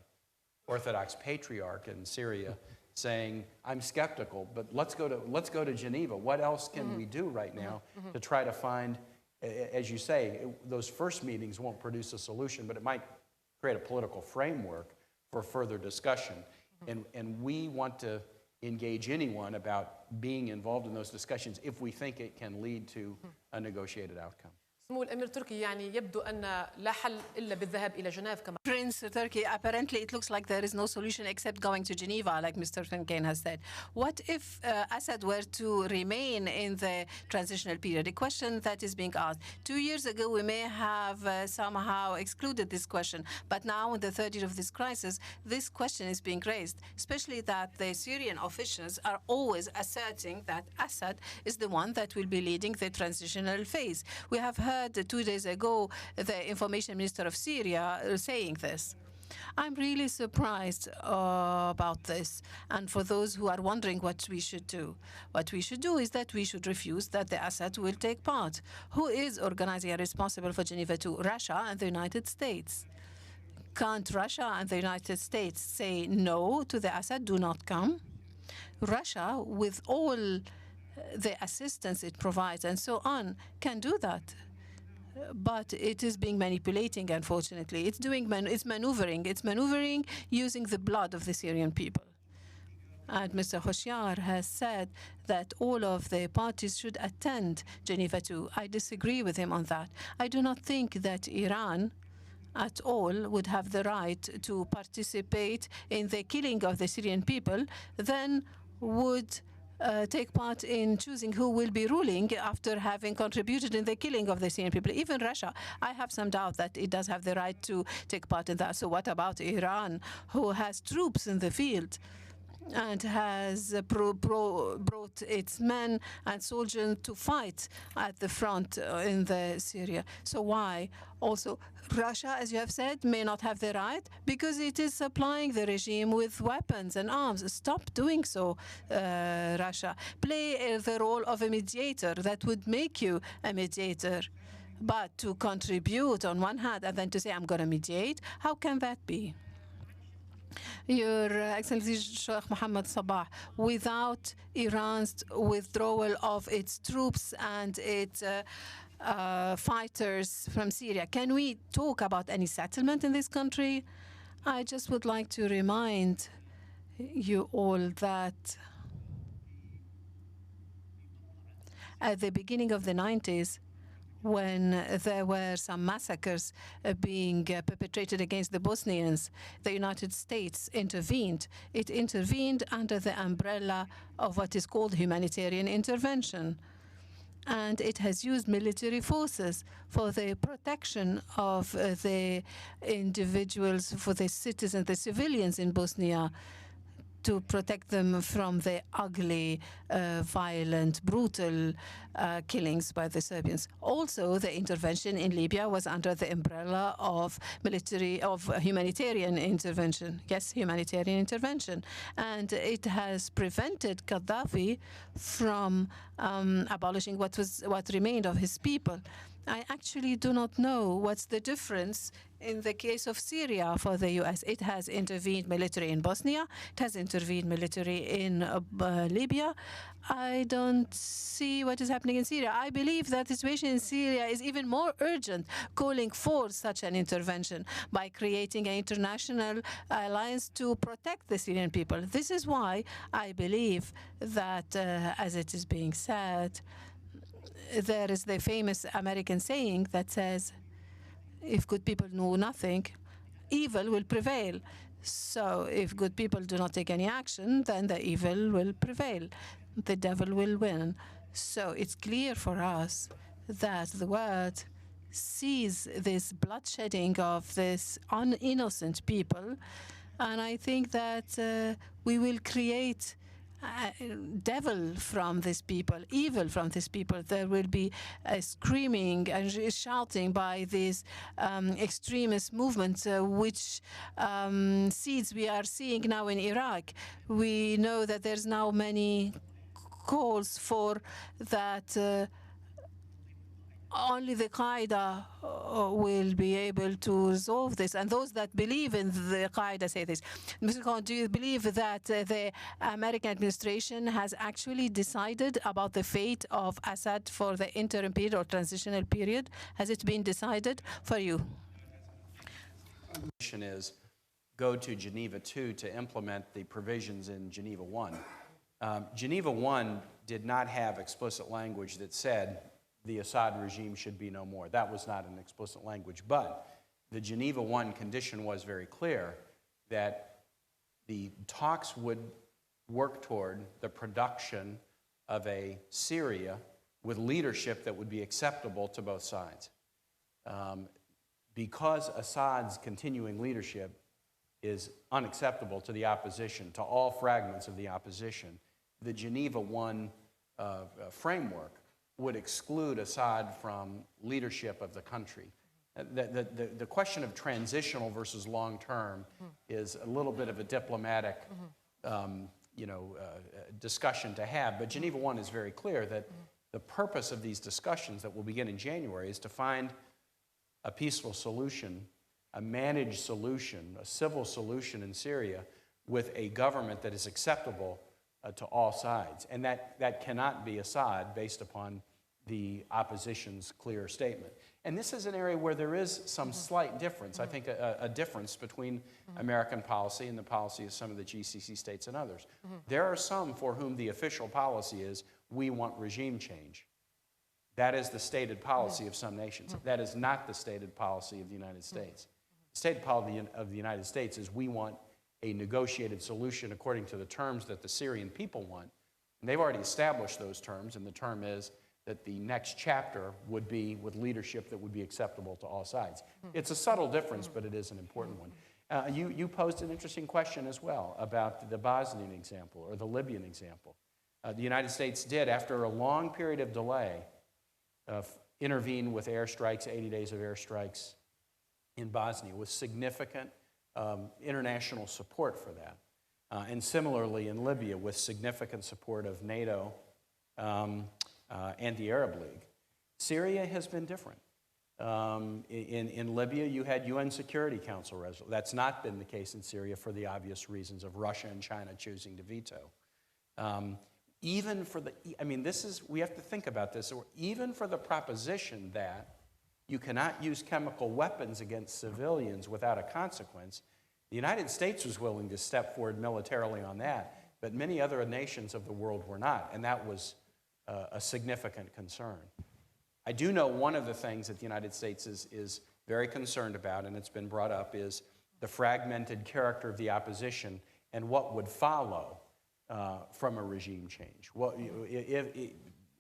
Orthodox Patriarch in Syria saying, I'm skeptical, but let's go to Geneva. What else can we do right now to try to find, as you say, those first meetings won't produce a solution, but it might create a political framework for further discussion. And we want to engage anyone about being involved in those discussions if we think it can lead to a negotiated outcome. سمو الأمير تركي يعني يبدو أن لا حل إلا بالذهاب إلى جنيف كما Prince Turkey, apparently it looks like there is no solution except going to Geneva, like Mr. Finken has said. What if Assad were to remain in the transitional period? A question that is being asked. 2 years ago, we may have somehow excluded this question, but now in the third year of this crisis, this question is being raised, especially that the Syrian officials are always asserting that Assad is the one that will be leading the transitional phase. We have heard 2 days ago the information minister of Syria saying this. I'm really surprised about this. And for those who are wondering what we should do is that we should refuse that the Assad will take part. Who is organizing and responsible for Geneva II? Russia and the United States. Can't Russia and the United States say no to the Assad, do not come? Russia, with all the assistance it provides and so on, can do that. But it is being manipulating, unfortunately. It's maneuvering using the blood of the Syrian people. And Mr. Hoshyar has said that all of the parties should attend Geneva II. I disagree with him on that. I do not think that Iran at all would have the right to participate in the killing of the Syrian people, then would take part in choosing who will be ruling after having contributed in the killing of the Syrian people. Even Russia, I have some doubt that it does have the right to take part in that. So what about Iran, who has troops in the field and has brought its men and soldiers to fight at the front in the Syria? So why? Also, Russia, as you have said, may not have the right because it is supplying the regime with weapons and arms. Stop doing so, Russia. Play the role of a mediator. That would make you a mediator. But to contribute on one hand and then to say, I'm going to mediate, how can that be? Your Excellency Sheikh Mohammed Sabah, without Iran's withdrawal of its troops and its fighters from Syria, can we talk about any settlement in this country? I just would like to remind you all that at the beginning of the 90s, when there were some massacres being perpetrated against the Bosnians, the United States intervened. It intervened under the umbrella of what is called humanitarian intervention. and it has used military forces for the protection of the individuals, for the citizens, the civilians in Bosnia, to protect them from the ugly, violent, brutal killings by the Serbians. Also, the intervention in Libya was under the umbrella of humanitarian intervention. Yes, humanitarian intervention. And it has prevented Gaddafi from abolishing what remained of his people. I actually do not know what's the difference in the case of Syria for the U.S. It has intervened military in Bosnia. It has intervened military in Libya. I don't see what is happening in Syria. I believe that the situation in Syria is even more urgent, calling for such an intervention by creating an international alliance to protect the Syrian people. This is why I believe that, as it is being said, there is the famous American saying that says, if good people know nothing, evil will prevail. So if good people do not take any action, then the evil will prevail. The devil will win. So it's clear for us that the world sees this bloodshedding of this innocent people. And I think that we will create devil from these people, evil from these people. There will be screaming and shouting by these extremist movements, which seeds we are seeing now in Iraq. We know that there's now many calls for that only the Qaeda will be able to resolve this. And those that believe in the Qaeda say this. Mr. Khan, do you believe that the American administration has actually decided about the fate of Assad for the interim period or transitional period? Has it been decided for you? The mission is go to Geneva 2 to implement the provisions in Geneva 1. Geneva 1 did not have explicit language that said the Assad regime should be no more. That was not an explicit language. But the Geneva 1 condition was very clear that the talks would work toward the production of a Syria with leadership that would be acceptable to both sides. Because Assad's continuing leadership is unacceptable to the opposition, to all fragments of the opposition, the Geneva 1 framework would exclude Assad from leadership of the country. The question of transitional versus long-term is a little bit of a diplomatic discussion to have, but Geneva 1 is very clear that the purpose of these discussions that will begin in January is to find a peaceful solution, a managed solution, a civil solution in Syria with a government that is acceptable to all sides. And that cannot be Assad based upon the opposition's clear statement. And this is an area where there is some slight difference, I think a difference between American policy and the policy of some of the GCC states and others. There are some for whom the official policy is, we want regime change. That is the stated policy of some nations. That is not the stated policy of the United States. The stated policy of the United States is we want a negotiated solution according to the terms that the Syrian people want. And they've already established those terms, and the term is that the next chapter would be with leadership that would be acceptable to all sides. It's a subtle difference, but it is an important one. You posed an interesting question as well about the Bosnian example or the Libyan example. The United States did, after a long period of delay, intervene with airstrikes, 80 days of airstrikes in Bosnia, with significant international support for that. And similarly in Libya, with significant support of NATO and the Arab League. Syria has been different. In Libya, you had UN Security Council resolution. That's not been the case in Syria for the obvious reasons of Russia and China choosing to veto. Even for the, we have to think about this, even for the proposition that you cannot use chemical weapons against civilians without a consequence, the United States was willing to step forward militarily on that, but many other nations of the world were not, and that was a significant concern. I do know one of the things that the United States is very concerned about, and it's been brought up, is the fragmented character of the opposition and what would follow from a regime change.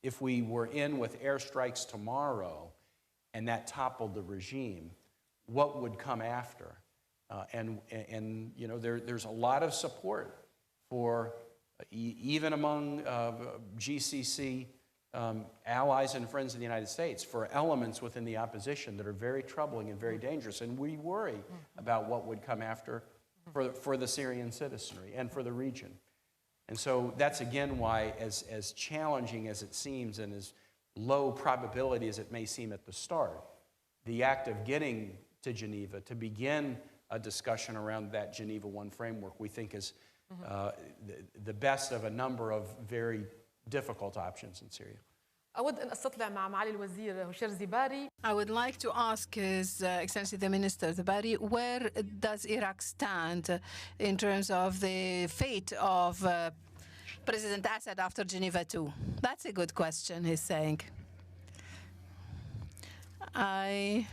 if we were in with airstrikes tomorrow and that toppled the regime, what would come after? And you know, there's a lot of support for, even among GCC allies and friends of the United States, for elements within the opposition that are very troubling and very dangerous. And we worry about what would come after for the Syrian citizenry and for the region. And so that's again why, as challenging as it seems and as low probability as it may seem at the start, the act of getting to Geneva to begin a discussion around that Geneva I framework, we think is the best of a number of very difficult options in Syria. أود أن أستطلع مع معالي الوزير هشام زباري. I would like to ask His Excellency the Minister Zebari, where does Iraq stand in terms of the fate of President Assad after Geneva II? That's a good question, he's saying. I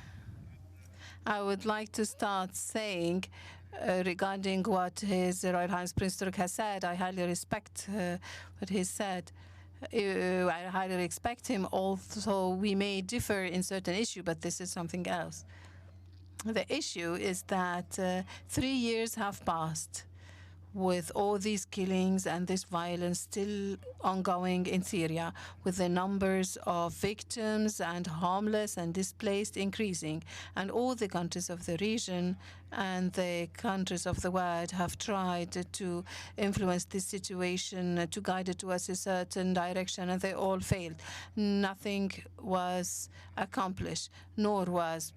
would like to start saying regarding what His Royal Highness Prince Turk has said, I highly respect what he said. I highly respect him, although we may differ in certain issues, but this is something else. The issue is that 3 years have passed with all these killings and this violence still ongoing in Syria, with the numbers of victims and homeless and displaced increasing. And all the countries of the region and the countries of the world have tried to influence this situation, to guide it towards a certain direction, and they all failed. Nothing was accomplished, nor was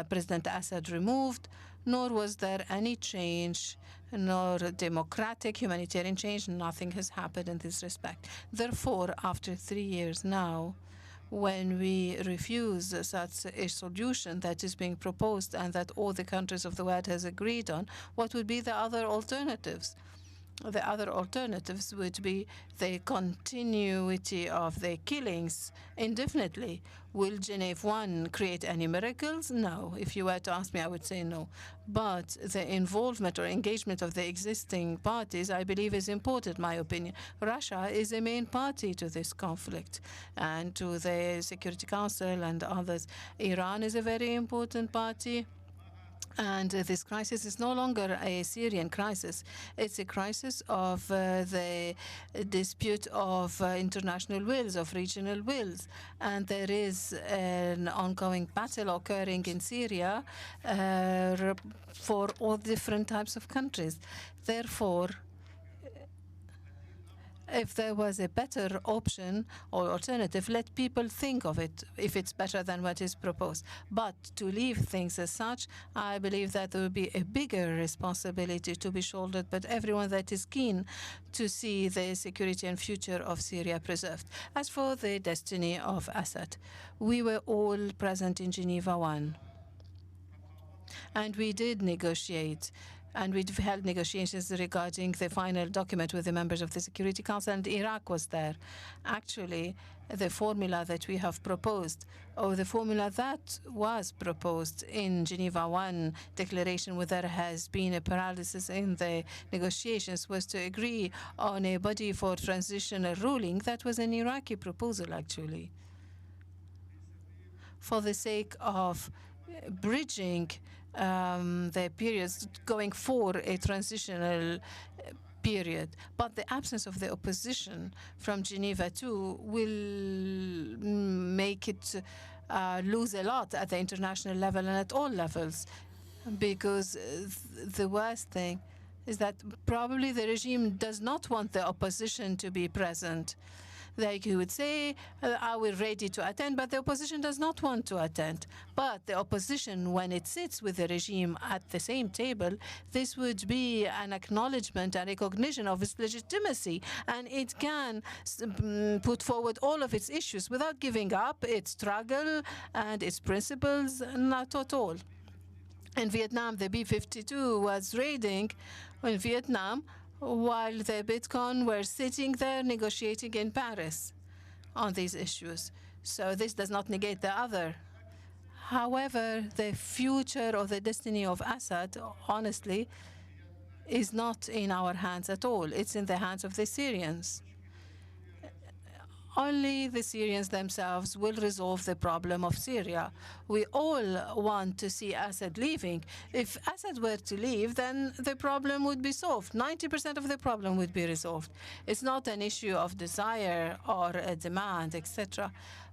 President Assad removed, nor was there any change, nor democratic humanitarian change. Nothing has happened in this respect. Therefore, after 3 years now, when we refuse such a solution that is being proposed and that all the countries of the world has agreed on, what would be the other alternatives? The other alternatives would be the continuity of the killings indefinitely. Will Geneva I create any miracles? No. If you were to ask me, I would say no. But the involvement or engagement of the existing parties, I believe, is important, in my opinion. Russia is a main party to this conflict and to the Security Council and others. Iran is a very important party. And this crisis is no longer a Syrian crisis. It's a crisis of the dispute of international wills, of regional wills. And there is an ongoing battle occurring in Syria for all different types of countries. Therefore, if there was a better option or alternative, let people think of it if it's better than what is proposed. But to leave things as such, I believe that there will be a bigger responsibility to be shouldered by everyone that is keen to see the security and future of Syria preserved. As for the destiny of Assad, we were all present in Geneva I, and we did negotiate. And we held negotiations regarding the final document with the members of the Security Council, and Iraq was there. Actually, the formula that we have proposed, or the formula that was proposed in Geneva I declaration, where there has been a paralysis in the negotiations, was to agree on a body for transitional ruling. That was an Iraqi proposal, actually, for the sake of bridging the periods, going for a transitional period. But the absence of the opposition from Geneva II will make it lose a lot at the international level and at all levels, because the worst thing is that probably the regime does not want the opposition to be present. Like you would say, are we ready to attend? But the opposition does not want to attend. But the opposition, when it sits with the regime at the same table, this would be an acknowledgement and recognition of its legitimacy. And it can put forward all of its issues without giving up its struggle and its principles, not at all. In Vietnam, the B-52 was raiding in Vietnam, while the Bitcoin were sitting there negotiating in Paris on these issues. So this does not negate the other. However, the future or the destiny of Assad, honestly, is not in our hands at all. It's in the hands of the Syrians. only the Syrians themselves will resolve the problem of Syria. We all want to see Assad leaving. If Assad were to leave, then the problem would be solved. 90% of the problem would be resolved. It's not an issue of desire or a demand, etc.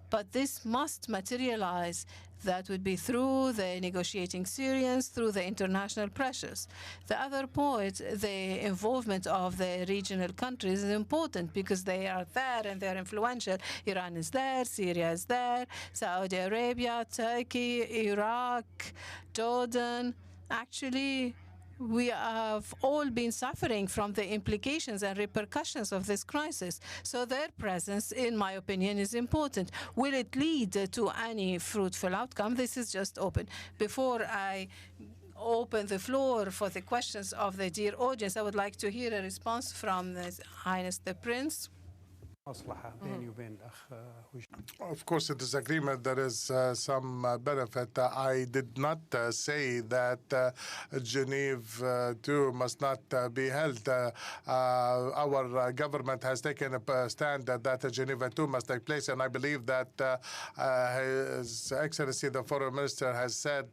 But this must materialize. That would be through the negotiating Syrians, through the international pressures. The other point, the involvement of the regional countries is important because they are there and they're influential. Iran is there, Syria is there, Saudi Arabia, Turkey, Iraq, Jordan. Actually, we have all been suffering from the implications and repercussions of this crisis. So their presence, in my opinion, is important. Will it lead to any fruitful outcome? This is just open. Before I open the floor for the questions of the dear audience, I would like to hear a response from His Highness the Prince. Of course, in this agreement, there is some benefit. I did not say that Geneva 2 must not be held. Our government has taken a stand that Geneva 2 must take place, and I believe that His Excellency, the Foreign Minister, has said,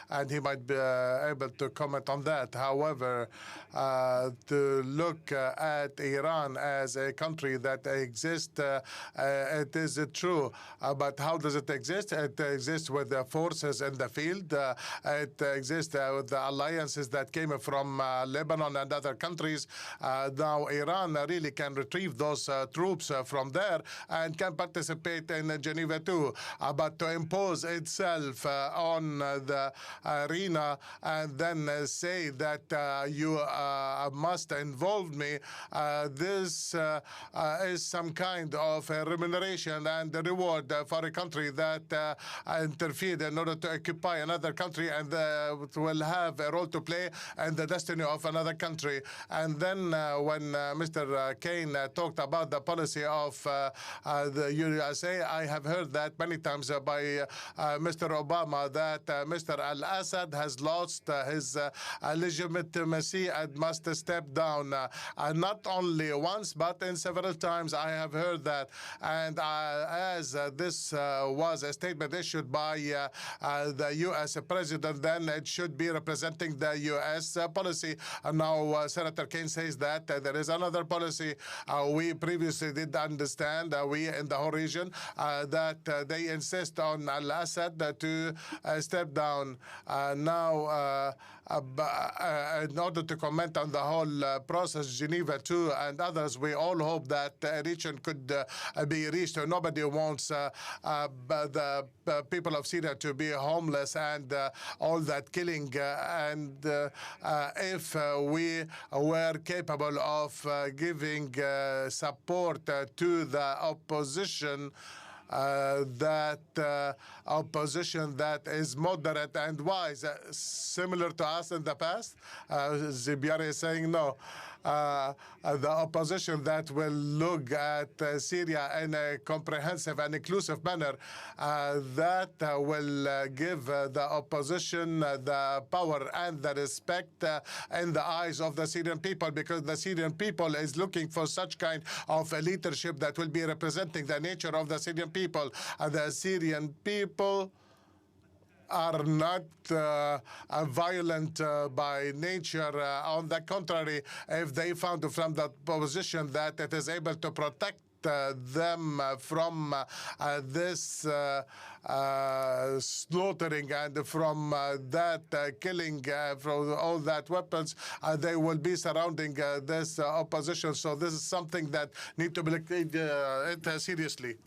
and he might be able to comment on that. However, to look at Iran as a country that exists, it is true. But how does it exist? It exists with the forces in the field. It exists with the alliances that came from Lebanon and other countries. Now Iran really can retrieve those troops from there and can participate in Geneva 2. But to impose itself on the arena and then say that you must involve me, this is some kind of remuneration and reward for a country that interfered in order to occupy another country and will have a role to play in the destiny of another country. And then when Mr. Kane talked about the policy of the USA, I have heard that many times by Mr. Obama that Mr. al-Assad has lost his legitimacy and must step down. Not only once, but in several times I have heard that. And as this was a statement issued by the U.S. President, then it should be representing the U.S. policy. And now Senator Kane says that there is another policy. We previously did understand, we in the whole region, that they insist on al-Assad to step down. Now, in order to comment on the whole process, Geneva 2 and others, we all hope that a region could be reached. Nobody wants the people of Syria to be homeless and all that killing. And if we were capable of giving support to the opposition, that opposition that is moderate and wise, similar to us in the past. Zibiari is saying no. The opposition that will look at Syria in a comprehensive and inclusive manner, that will give the opposition the power and the respect in the eyes of the Syrian people, because the Syrian people is looking for such kind of a leadership that will be representing the nature of the Syrian people. The Syrian people are not violent by nature. On the contrary, if they found from the opposition that it is able to protect them from this slaughtering and from that killing, from all that weapons, they will be surrounding this opposition. So this is something that need to be taken seriously.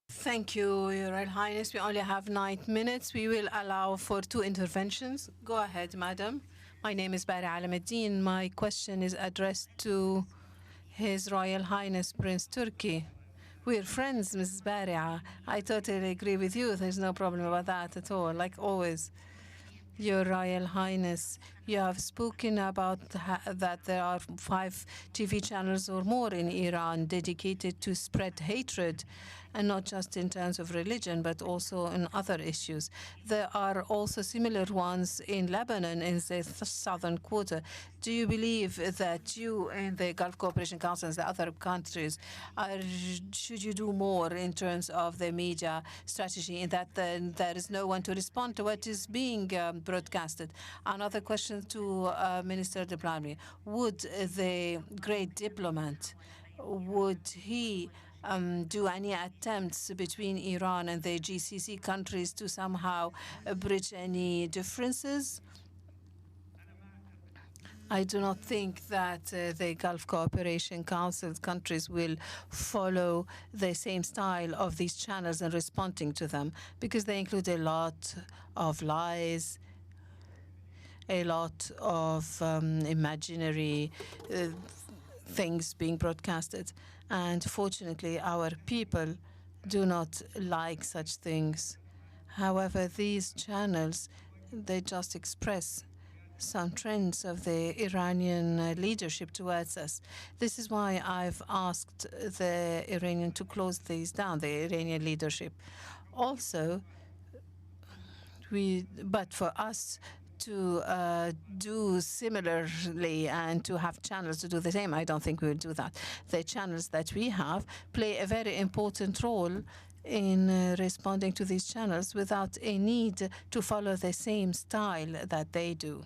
Thank you, Your Royal Highness. We only have 9 minutes. We will allow for 2 interventions. Go ahead, madam. My name is Bari Alameddin. My question is addressed to His Royal Highness Prince Turkey. We're friends, Mrs. Bari. I totally agree with you. There's no problem about that at all, like always. Your Royal Highness, you have spoken about that there are 5 TV channels or more in Iran dedicated to spread hatred, and not just in terms of religion, but also in other issues. There are also similar ones in Lebanon, in the southern quarter. Do you believe that you and the Gulf Cooperation Council and the other countries should you do more in terms of the media strategy, in that there is no one to respond to what is being broadcasted? Another question to Minister Diplomacy. Would the great diplomat, would he do any attempts between Iran and the GCC countries to somehow bridge any differences? I do not think that the Gulf Cooperation Council countries will follow the same style of these channels and responding to them, because they include a lot of lies, a lot of imaginary things being broadcasted. And fortunately, our people do not like such things. However, these channels, they just express some trends of the Iranian leadership towards us. This is why I've asked the Iranian to close these down, the Iranian leadership. Also, but for us to do similarly and to have channels to do the same, I don't think we will do that. The channels that we have play a very important role in responding to these channels without a need to follow the same style that they do.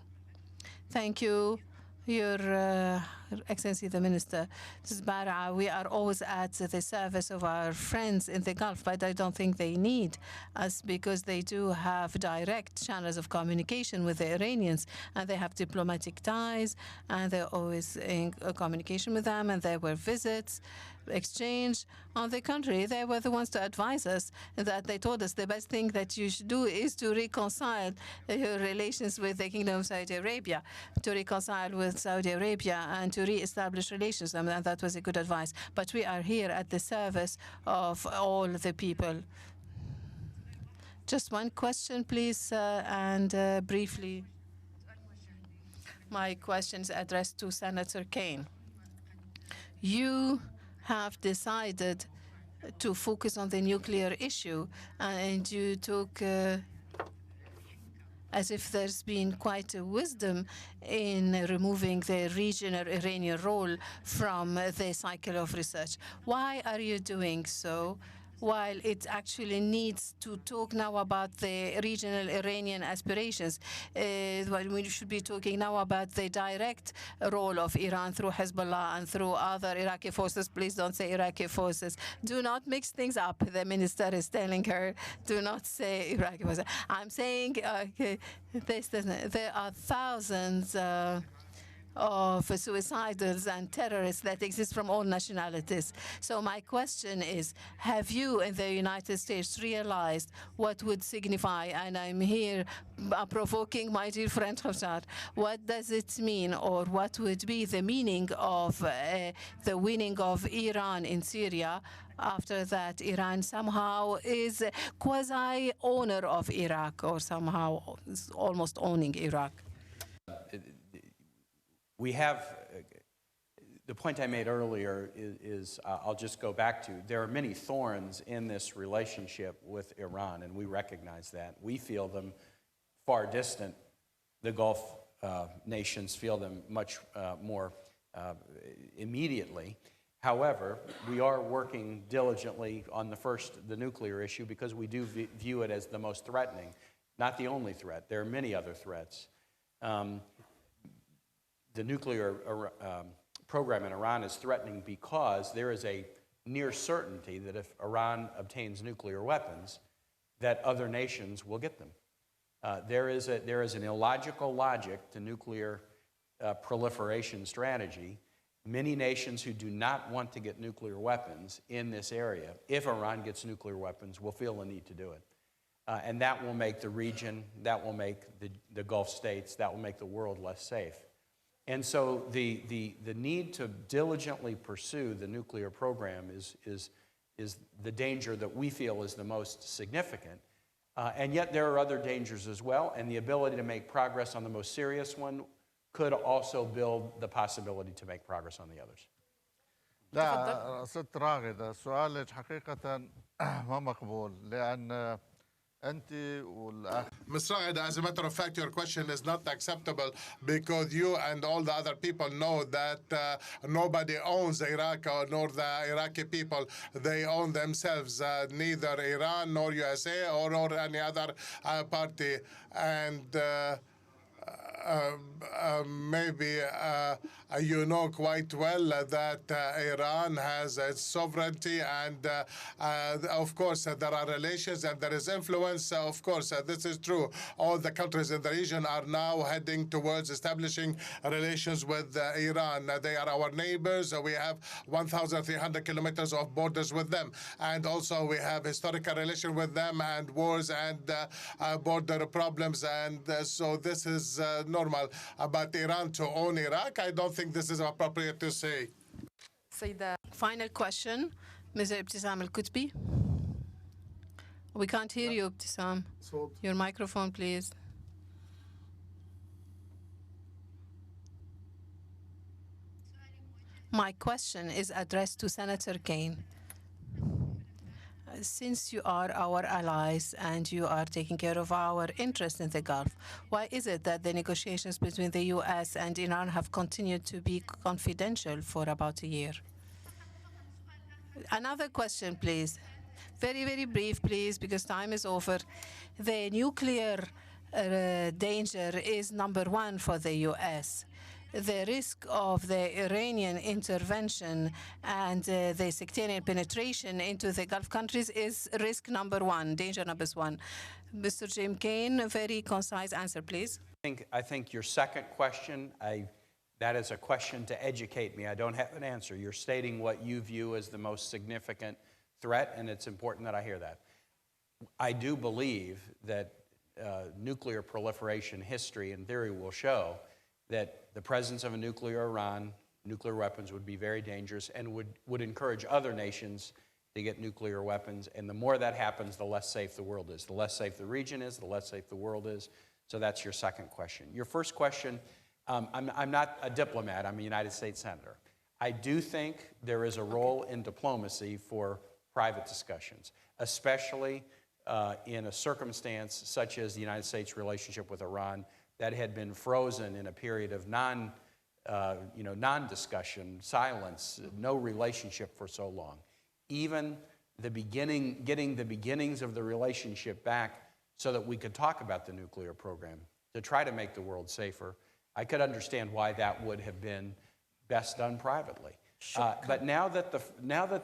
Thank you, Your Excellency the Minister. This is Bara. We are always at the service of our friends in the Gulf, but I don't think they need us, because they do have direct channels of communication with the Iranians, and they have diplomatic ties, and they're always in communication with them, and there were visits, exchange. On the contrary, they were the ones to advise us, that they told us the best thing that you should do is to reconcile your relations with the Kingdom of Saudi Arabia, to reconcile with Saudi Arabia and to re-establish relations. And that was a good advice. But we are here at the service of all the people. Just one question, please, and briefly. My question is addressed to Senator Kaine. You have decided to focus on the nuclear issue, and you took as if there's been quite a wisdom in removing the regional Iranian role from the cycle of research. Why are you doing so, while it actually needs to talk now about the regional Iranian aspirations? When we should be talking now about the direct role of Iran through Hezbollah and through other Iraqi forces. Please don't say Iraqi forces. Do not mix things up. The minister is telling her, do not say Iraqi forces. I'm saying there are thousands of suicidals and terrorists that exist from all nationalities. So my question is, have you in the United States realized what would signify, and I'm here provoking my dear friend Haftar, what does it mean, or what would be the meaning of the winning of Iran in Syria? After that, Iran somehow is quasi-owner of Iraq, or somehow almost owning Iraq. We have, the point I made earlier is I'll just go back to, there are many thorns in this relationship with Iran, and we recognize that. We feel them far distant. The Gulf nations feel them much more immediately. However, we are working diligently on the nuclear issue, because we do view it as the most threatening, not the only threat. There are many other threats. The nuclear program in Iran is threatening because there is a near certainty that if Iran obtains nuclear weapons, that other nations will get them. There is an illogical logic to nuclear proliferation strategy. Many nations who do not want to get nuclear weapons in this area, if Iran gets nuclear weapons, will feel the need to do it. And that will make the region, that will make the Gulf states, that will make the world less safe. And so the need to diligently pursue the nuclear program is the danger that we feel is the most significant. And yet there are other dangers as well, and the ability to make progress on the most serious one could also build the possibility to make progress on the others. لا ست راغدة، سؤالك حقيقة ما مقبول، لأن أنت والأخ Ms. Raghida, as a matter of fact, your question is not acceptable because you and all the other people know that nobody owns Iraq nor the Iraqi people. They own themselves, neither Iran nor USA or any other party. And maybe you know quite well that Iran has its sovereignty, and of course there are relations and there is influence. Of course, this is true. All the countries in the region are now heading towards establishing relations with Iran. They are our neighbors. We have 1,300 kilometers of borders with them, and also we have historical relation with them and wars and border problems, and so this is normal. But Iran to own Iraq, I don't think this is appropriate to say. سيدة Final question, Mr. Ibtisam Al-Qutbi. We can't hear you, Ibtisam. Your microphone, please. My question is addressed to Senator Kaine. Since you are our allies and you are taking care of our interests in the Gulf, why is it that the negotiations between the U.S. and Iran have continued to be confidential for about a year? Another question, please. Very, very brief, please, because time is over. The nuclear danger is number one for the U.S. The risk of the Iranian intervention and the sectarian penetration into the Gulf countries is risk number one, danger number one. Mr. Jim Kaine, a very concise answer, please. I think your second question, that is a question to educate me. I don't have an answer. You're stating what you view as the most significant threat, and it's important that I hear that. I do believe that nuclear proliferation history and theory will show that the presence of a nuclear Iran, nuclear weapons would be very dangerous and would encourage other nations to get nuclear weapons. And the more that happens, the less safe the world is. The less safe the region is, the less safe the world is. So that's your second question. Your first question, I'm not a diplomat, I'm a United States Senator. I do think there is a role in diplomacy for private discussions, especially in a circumstance such as the United States' relationship with Iran that had been frozen in a period of non-discussion, silence, no relationship for so long. Even getting the beginnings of the relationship back so that we could talk about the nuclear program to try to make the world safer, I could understand why that would have been best done privately. But now that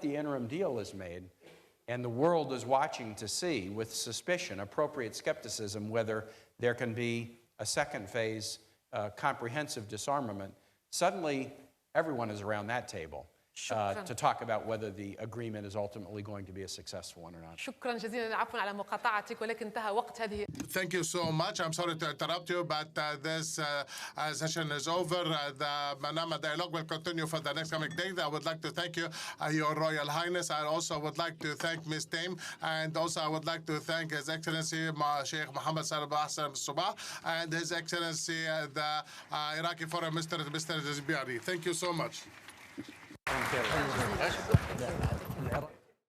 the interim deal is made, and the world is watching to see with suspicion, appropriate skepticism, whether there can be a second phase, comprehensive disarmament, suddenly everyone is around that table to talk about whether the agreement is ultimately going to be a successful one or not. شكرا جزيلا عفوا على مقاطعتك ولكن انتهى وقت هذه. Thank you so much. I'm sorry to interrupt you, but this session is over. The Manama dialogue will continue for the next coming days. I would like to thank you, Your Royal Highness. I also would like to thank Ms. Tame, and also I would like to thank His Excellency Sheikh Mohammed Sabah and His Excellency the Iraqi Foreign Minister, Mr. Zbiari. Thank you so much. Thank you.